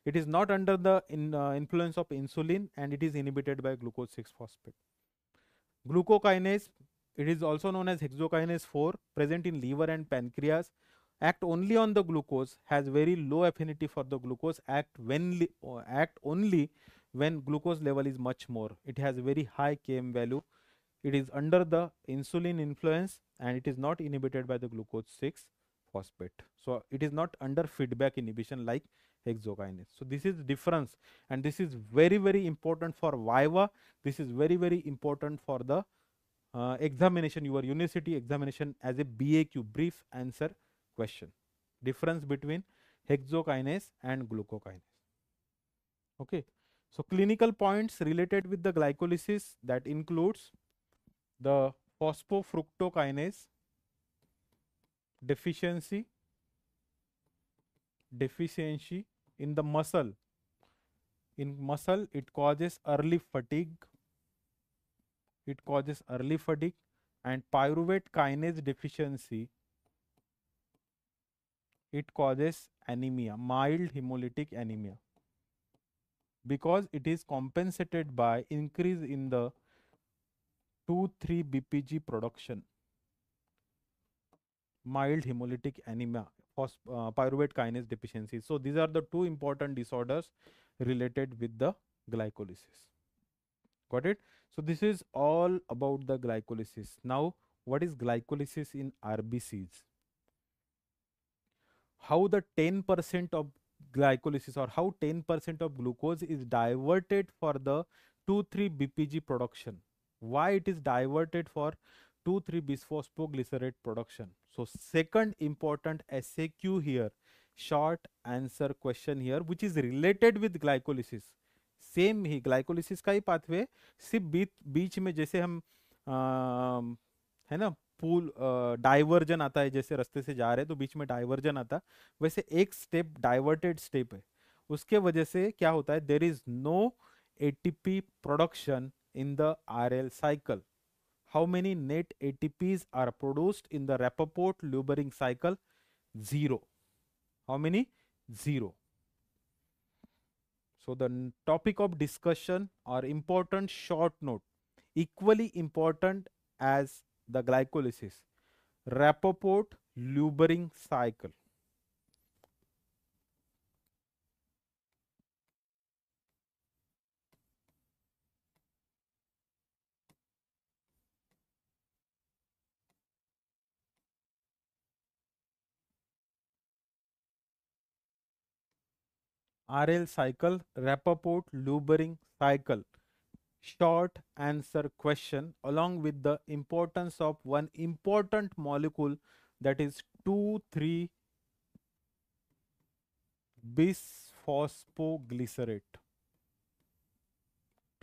Speaker 1: It is not under the influence of insulin and it is inhibited by glucose 6 phosphate. Glucokinase, it is also known as hexokinase 4, present in liver and pancreas, act only on the glucose, has very low affinity for the glucose, act only when glucose level is much more. It has very high Km value. It is under the insulin influence and it is not inhibited by the glucose 6 phosphate. So it is not under feedback inhibition like hexokinase. So this is difference, and this is very, very important for Viva. This is very, very important for the examination, your university examination, as a BAQ, brief answer question. Difference between hexokinase and glucokinase. Okay. So clinical points related with the glycolysis, that includes the phosphofructokinase deficiency in the muscle. In muscle, it causes early fatigue. It causes early fatigue. And pyruvate kinase deficiency, it causes anemia, mild hemolytic anemia, because it is compensated by increase in the 2,3-BPG production. Mild hemolytic anemia, pyruvate kinase deficiency. So these are the two important disorders related with the glycolysis. Got it? So this is all about the glycolysis. Now, what is glycolysis in RBCs? How the 10% of glycolysis, or how 10% of glucose is diverted for the 2,3-BPG production. Why it is diverted for 2,3-bisphosphoglycerate production? So second important SAQ here, short answer question here, which is related with glycolysis. Same he glycolysis का ही pathway, सिर्फ बीच में जैसे हम है ना pool diversion आता है, जैसे रास्ते से जा रहे हैं तो बीच में डाइवर्जन आता, वैसे एक स्टेप डाइवर्टेड स्टेप है, उसके वजह से क्या होता है, there is no ATP production in the RL cycle. How many net ATPs are produced in the Rapoport Luebering cycle? Zero. How many? Zero. So the topic of discussion or important short note, equally important as the glycolysis, Rappaport Lubering cycle. RL cycle, Rappaport Lubering cycle. Short answer question, along with the importance of one important molecule, that is 2,3-bisphosphoglycerate.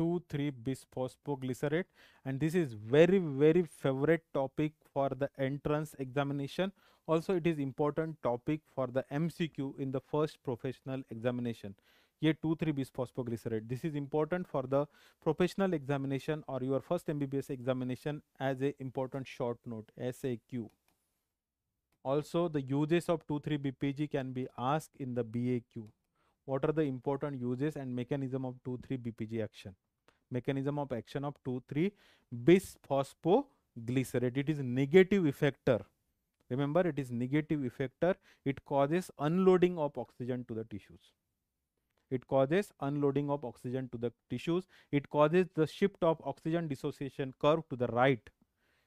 Speaker 1: 2,3-bisphosphoglycerate, and this is very, very favorite topic for the entrance examination. Also it is important topic for the MCQ in the first professional examination. ये 2,3-bisphosphoglycerate, this is important for the professional examination or your first MBBS examination as a important short note, SAQ. Also the uses of 2,3-BPG can be asked in the BAQ. What are the important uses and mechanism of 2,3-BPG action? mechanism of action of 2,3 bisphosphoglycerate. It is negative effector. Remember, it is negative effector. It causes unloading of oxygen to the tissues. It causes unloading of oxygen to the tissues. It causes the shift of oxygen dissociation curve to the right.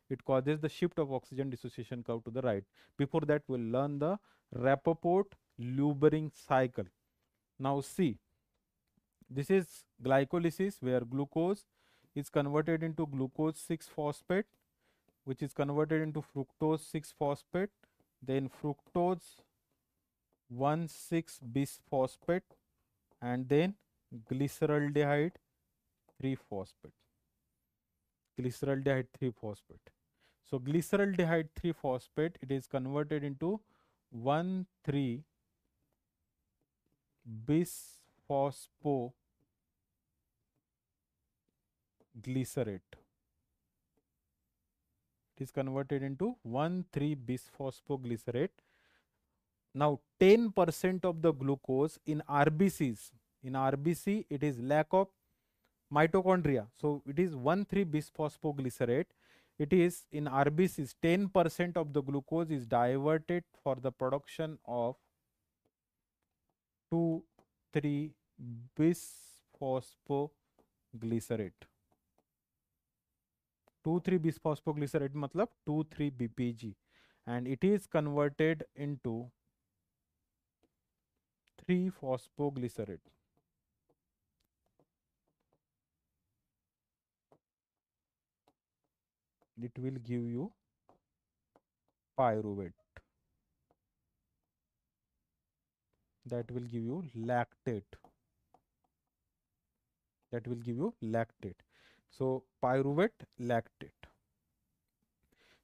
Speaker 1: It causes the shift of oxygen dissociation curve to the right. Before that, we'll learn the Rappaport-Lubering cycle. Now see, this is glycolysis where glucose is converted into glucose 6-phosphate, which is converted into fructose 6-phosphate, then fructose 1,6-bisphosphate, and then glyceraldehyde 3-phosphate. Glyceraldehyde 3-phosphate. So glyceraldehyde 3-phosphate, it is converted into 1,3-bisphosphoglycerate. It is converted into 1,3-bisphosphoglycerate. Now 10% of the glucose in RBCs, in RBC it is lack of mitochondria. So it is 1,3-bisphosphoglycerate. It is in RBCs 10% of the glucose is diverted for the production of 2,3-bisphosphoglycerate. 2,3-bisphosphoglycerate matlab 2,3-BPG, and it is converted into 3-phosphoglycerate. It will give you pyruvate. That will give you lactate. That will give you lactate. So pyruvate, lactate.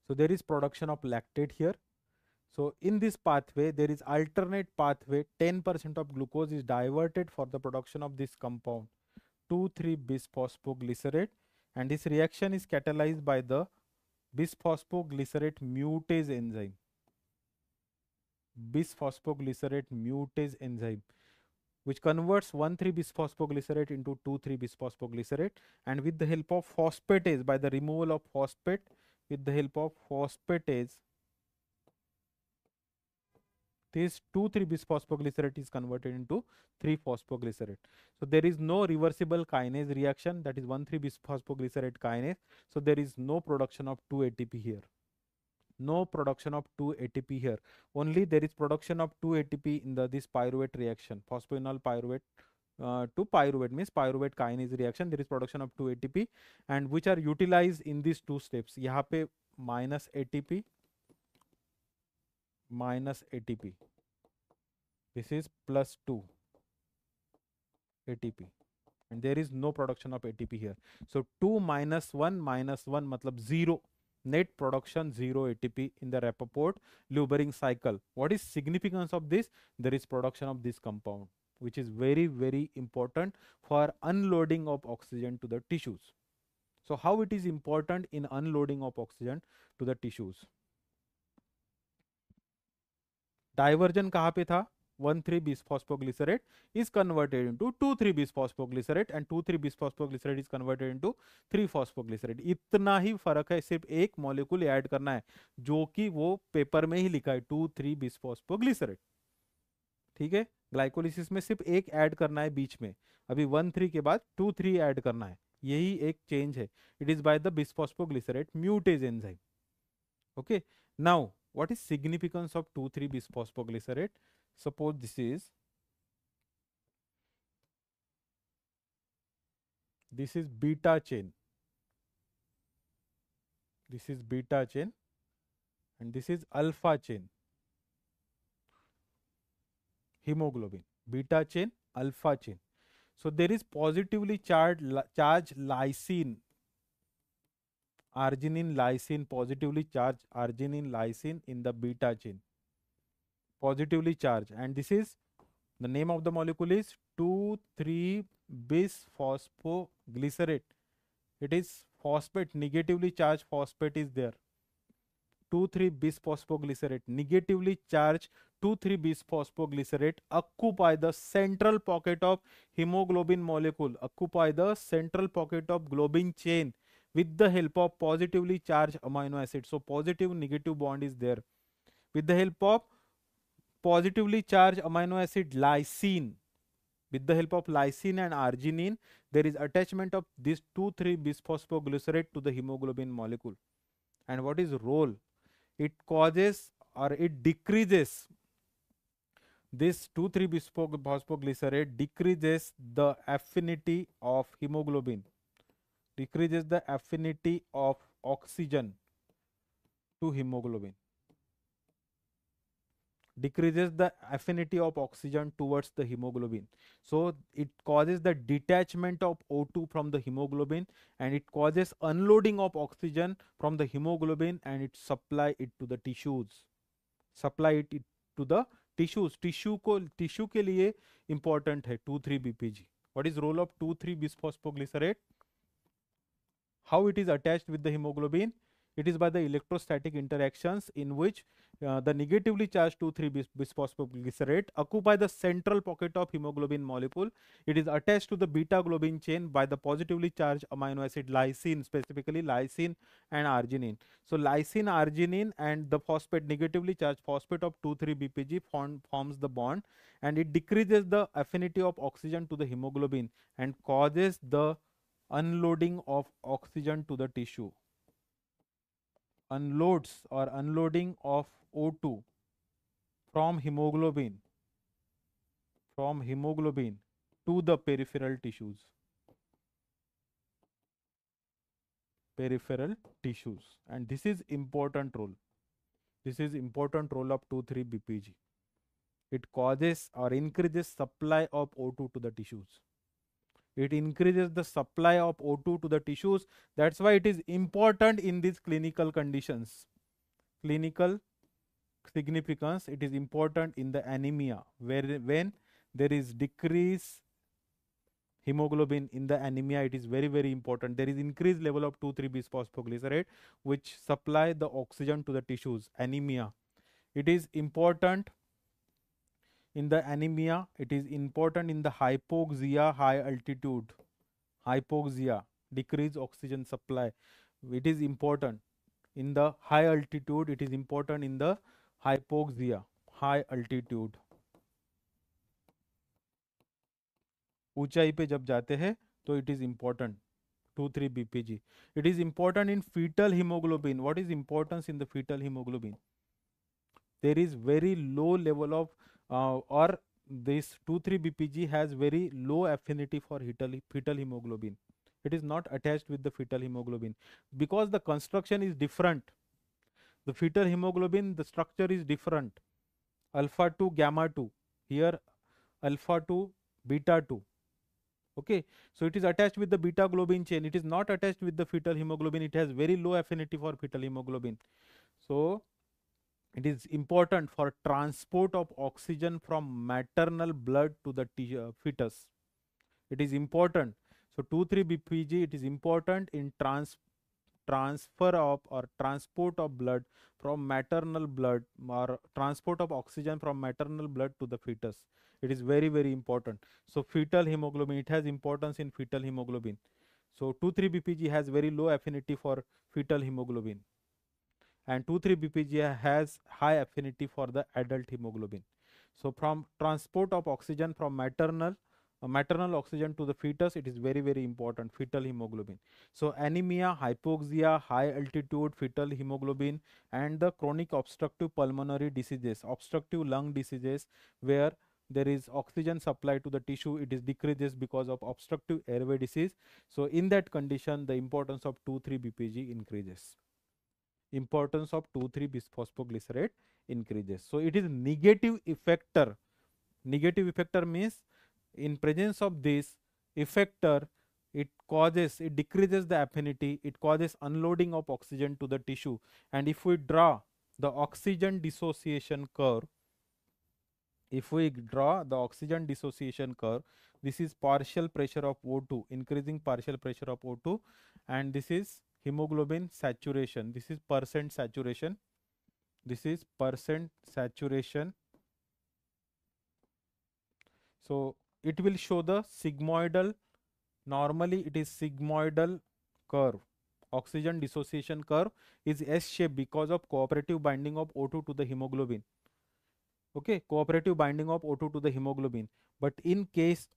Speaker 1: So there is production of lactate here. So in this pathway, there is alternate pathway. 10% of glucose is diverted for the production of this compound 2,3-bisphosphoglycerate, and this reaction is catalyzed by the bisphosphoglycerate mutase enzyme. Bisphosphoglycerate mutase enzyme, which converts 1,3-bisphosphoglycerate into 2,3-bisphosphoglycerate, and with the help of phosphatase, by the removal of phosphate, with the help of phosphatase, this 2,3-bisphosphoglycerate is converted into 3-phosphoglycerate. So there is no reversible kinase reaction, that is 1,3-bisphosphoglycerate kinase. So there is no production of 2-ATP here. No production of 2-ATP here. Only there is production of 2-ATP in this pyruvate reaction. Phosphoenol pyruvate to pyruvate means pyruvate kinase reaction. There is production of 2-ATP, and which are utilized in these two steps. यहाँ पे minus ATP, minus ATP. This is plus 2 ATP, and there is no production of ATP here. So 2 minus 1 matlab 0. Net production 0 ATP in the Rappaport-Lubering cycle. What is significance of this? There is production of this compound, which is very, very important for unloading of oxygen to the tissues. So how it is important in unloading of oxygen to the tissues? Diversion कहाँ पे था? 1,3-bisphosphoglycerate is converted into 2,3-bisphosphoglycerate, and 2,3-bisphosphoglycerate is converted into 3-phosphoglycerate. इतना ही फर्क है, सिर्फ एक molecule add करना है, जो कि वो पेपर में ही लिखा है 2,3-bisphosphoglycerate. ठीक है, ग्लाइकोलिसिस में सिर्फ एक ऐड करना है बीच में, अभी 1,3 के बाद 2,3 ऐड करना है, यही एक चेंज है. It is by the bisphosphoglycerate mutase enzyme. Okay, now what is significance of 2,3-bisphosphoglycerate? Suppose this is beta chain. This is beta chain, and this is alpha chain. Hemoglobin, beta chain, alpha chain. So there is positively charged lysine, arginine lysine, positively charged arginine lysine in the beta chain. Positively charged, and this is the name of the molecule is 2,3-bisphosphoglycerate. It is phosphate, negatively charged phosphate is there. 2,3-bisphosphoglycerate, negatively charged 2,3-bisphosphoglycerate occupy the central pocket of hemoglobin molecule, occupy the central pocket of globin chain with the help of positively charged amino acid. So positive negative bond is there. With the help of positively charged amino acid lysine, with the help of lysine and arginine, there is attachment of this 2,3-bisphosphoglycerate to the hemoglobin molecule. And what is role? It causes or it decreases, this 2,3-bisphosphoglycerate decreases the affinity of hemoglobin, decreases the affinity of oxygen to hemoglobin, decreases the affinity of oxygen towards the hemoglobin. So it causes the detachment of O2 from the hemoglobin, and it causes unloading of oxygen from the hemoglobin, and it supply it to the tissues, supply it to the tissues. Tissue के लिए important है 2,3-BPG. What is role of 2,3-bisphosphoglycerate? How it is attached with the hemoglobin? It is by the electrostatic interactions in which the negatively charged 2,3-bisphosphoglycerate occupy the central pocket of hemoglobin molecule. It is attached to the beta globin chain by the positively charged amino acid lysine, specifically lysine and arginine. So lysine, arginine and the phosphate, negatively charged phosphate of 2,3-BPG forms the bond, and it decreases the affinity of oxygen to the hemoglobin and causes the unloading of oxygen to the tissue, unloads or unloading of O2 from hemoglobin to the peripheral tissues, and this is important role, this is important role of 2,3-BPG. It causes or increases supply of O2 to the tissues. It increases the supply of O2 to the tissues. That's why it is important in these clinical conditions. Clinical significance, it is important in the anemia, where when there is decrease hemoglobin in the anemia, it is very important. There is increased level of 2,3-bisphosphoglycerate which supply the oxygen to the tissues. Anemia, it is important in the anemia, it is important in the hypoxia, high altitude hypoxia, decreased oxygen supply. It is important in the high altitude, it is important in the hypoxia, high altitude. ऊंचाई पे जब जाते हैं तो it is important 2,3-BPG. It is important in fetal hemoglobin. What is importance in the fetal hemoglobin? There is very low level of or this 2,3-BPG has very low affinity for fetal hemoglobin. It is not attached with the fetal hemoglobin because the construction is different. The fetal hemoglobin, the structure is different. Alpha 2, gamma 2. Here alpha 2, beta 2. Okay, so it is attached with the beta globin chain. It is not attached with the fetal hemoglobin. It has very low affinity for fetal hemoglobin. So it is important for transport of oxygen from maternal blood to the fetus. It is important. So 2,3-BPG, it is important in transfer of or transport of blood from maternal blood or transport of oxygen from maternal blood to the fetus. It is very important. So fetal hemoglobin, it has importance in fetal hemoglobin. So 2,3-BPG has very low affinity for fetal hemoglobin, and 2,3-BPG has high affinity for the adult hemoglobin. So from transport of oxygen from maternal oxygen to the fetus, it is very important, fetal hemoglobin. So anemia, hypoxia, high altitude, fetal hemoglobin, and the chronic obstructive pulmonary diseases, obstructive lung diseases, where there is oxygen supply to the tissue, it is decreases because of obstructive airway disease. So in that condition, the importance of 2,3-BPG increases. Importance of 2,3-bisphosphoglycerate increases. So it is negative effector. Negative effector means in presence of this effector, it decreases the affinity, it causes unloading of oxygen to the tissue. And if we draw the oxygen dissociation curve, if we draw the oxygen dissociation curve, this is partial pressure of O2, increasing partial pressure of O2, and this is hemoglobin saturation, this is percent saturation. This is percent saturation. So it will show the sigmoidal. Normally it is sigmoidal curve. Oxygen dissociation curve is S shape because of cooperative binding of O2 to the hemoglobin. Okay, cooperative binding of O2 to the hemoglobin. But in case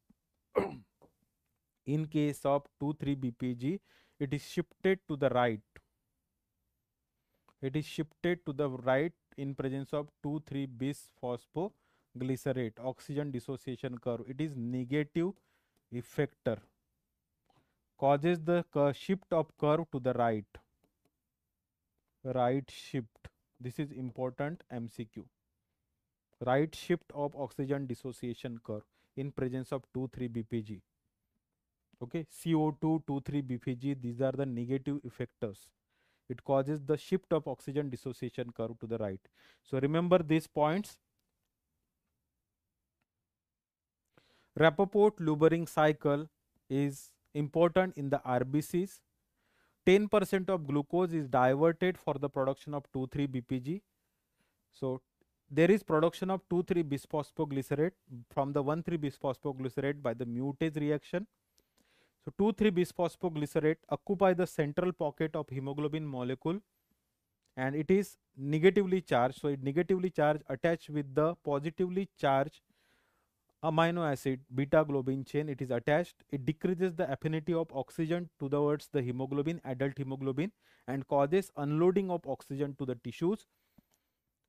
Speaker 1: in case of 2,3-BPG, it is shifted to the right. It is shifted to the right in presence of 2,3-bis phosphoglycerate. Oxygen dissociation curve. It is negative effector. Causes the shift of curve to the right. Right shift. This is important MCQ. Right shift of oxygen dissociation curve in presence of 2,3-BPG. Okay, CO2, 2,3-BPG, these are the negative effectors. It causes the shift of oxygen dissociation curve to the right. So remember these points. Rappaport-Lubering cycle is important in the RBCs. 10% of glucose is diverted for the production of 2,3-BPG. So there is production of 2,3-bisphosphoglycerate from the 1,3-bisphosphoglycerate by the mutase reaction. So 2,3-bisphosphoglycerate occupy the central pocket of hemoglobin molecule and it is negatively charged. So it negatively charged attached with the positively charged amino acid beta globin chain. It is attached. It decreases the affinity of oxygen towards the hemoglobin, adult hemoglobin, and causes unloading of oxygen to the tissues.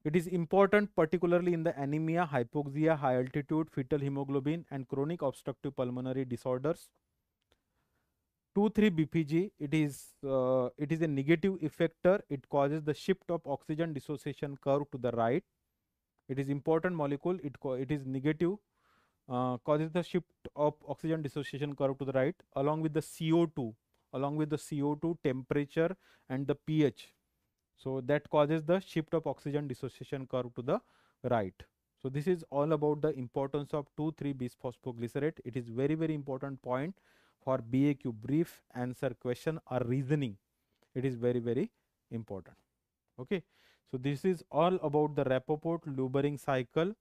Speaker 1: It is important particularly in the anemia, hypoxia, high altitude, fetal hemoglobin, and chronic obstructive pulmonary disorders. 2,3-BPG, it is a negative effector. It causes the shift of oxygen dissociation curve to the right. It is important molecule. It is negative, causes the shift of oxygen dissociation curve to the right along with the CO2, temperature and the pH. So that causes the shift of oxygen dissociation curve to the right. So this is all about the importance of 2,3-bisphosphoglycerate. It is very, very important point for BAQ, brief answer question or reasoning. It is very, very important. Okay. So this is all about the Rappaport-Lubering cycle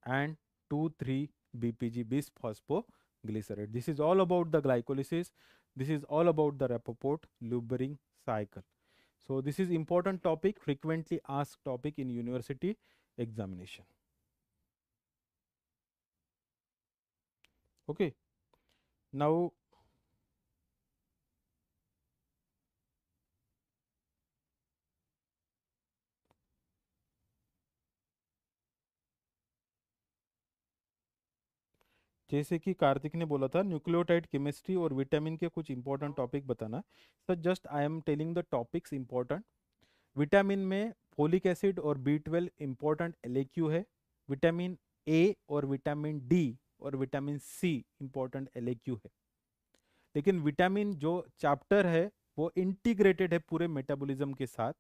Speaker 1: and 2,3-BPG bisphosphoglycerate. This is all about the glycolysis. This is all about the Rappaport-Lubering cycle. So this is important topic, frequently asked topic in university examination. Okay. Now जैसे कि कार्तिक ने बोला था nucleotide chemistry और vitamin के कुछ important topic बताना। Sir just I am telling the topics important. Vitamin में फोलिक एसिड और B12 इंपॉर्टेंट एलएक्यू है। विटामिन ए और विटामिन डी और विटामिन सी इंपॉर्टेंट एलएक्यू है। लेकिन विटामिन जो चैप्टर है वो इंटीग्रेटेड है पूरे मेटाबॉलिज्म के साथ।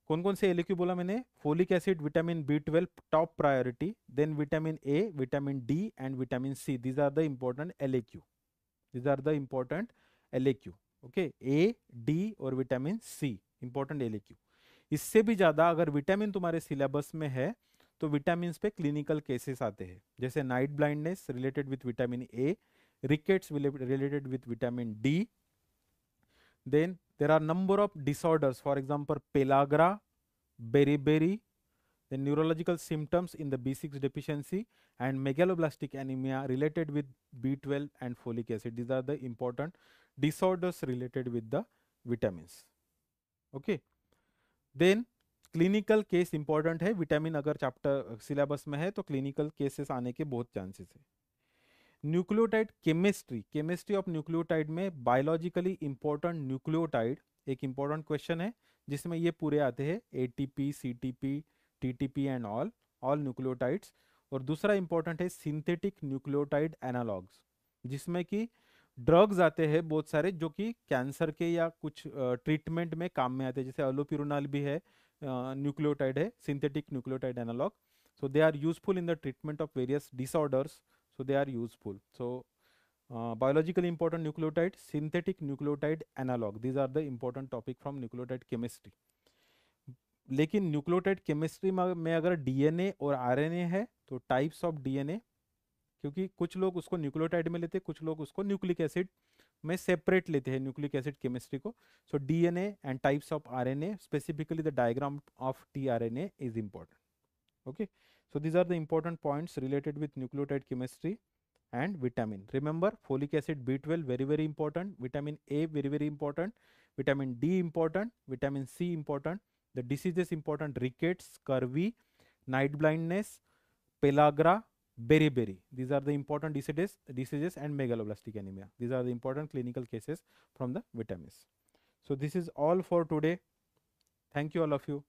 Speaker 1: कौन कौन से एलएक्यू बोला मैंने? Folic acid, vitamin B12 top priority, then vitamin A, vitamin D and vitamin C. These are the important LAQ. These are the important LAQ. Okay, A, D और विटामिन सी इंपॉर्टेंट एलएक्यू। इससे भी ज्यादा अगर vitamin तुम्हारे syllabus में है तो vitamin पे क्लिनिकल केसेस आते हैं, जैसे night blindness related with vitamin A, rickets related with vitamin D. Then there are number of disorders, for example pellagra, beriberi, the neurological symptoms in the B6 deficiency and megaloblastic anemia related with B12 and folic acid. These are the important disorders related with the vitamins. Okay, then clinical case important है। Vitamin अगर chapter syllabus में है तो clinical cases आने के बहुत chances है। Nucleotide chemistry, chemistry of nucleotide में बायोलॉजिकली इंपॉर्टेंट न्यूक्लियोटाइड एक इंपॉर्टेंट क्वेश्चन है जिसमें ये पूरे आते हैं ATP, CTP, TTP and all nucleotides. और दूसरा इंपॉर्टेंट है सिंथेटिक न्यूक्लियोटाइड एनालॉग्स, जिसमें कि ड्रग्स आते हैं बहुत सारे जो कि कैंसर के या कुछ ट्रीटमेंट में काम में आते हैं, जैसे अलोपिरुनाल भी है, न्यूक्लियोटाइड है, synthetic nucleotide analogue. So they are useful in the treatment of various disorders, so they are useful. So biologically important nucleotide, synthetic nucleotide analog, these are the important topic from nucleotide chemistry. लेकिन nucleotide chemistry में अगर DNA और RNA है तो types of DNA, क्योंकि कुछ लोग उसको न्यूक्लियोटाइड में लेते हैं, कुछ लोग उसको न्यूक्लिक एसिड में सेपरेट लेते हैं न्यूक्लिक एसिड केमिस्ट्री को. So DNA and types of RNA, specifically the diagram of tRNA is important. Okay, so these are the important points related with nucleotide chemistry and vitamin. Remember, folic acid B12 very very important, vitamin A very very important, vitamin D important, vitamin C important, the diseases important: rickets, scurvy, night blindness, pellagra, beriberi. These are the important diseases and megaloblastic anemia. These are the important clinical cases from the vitamins. So this is all for today. Thank you all of you.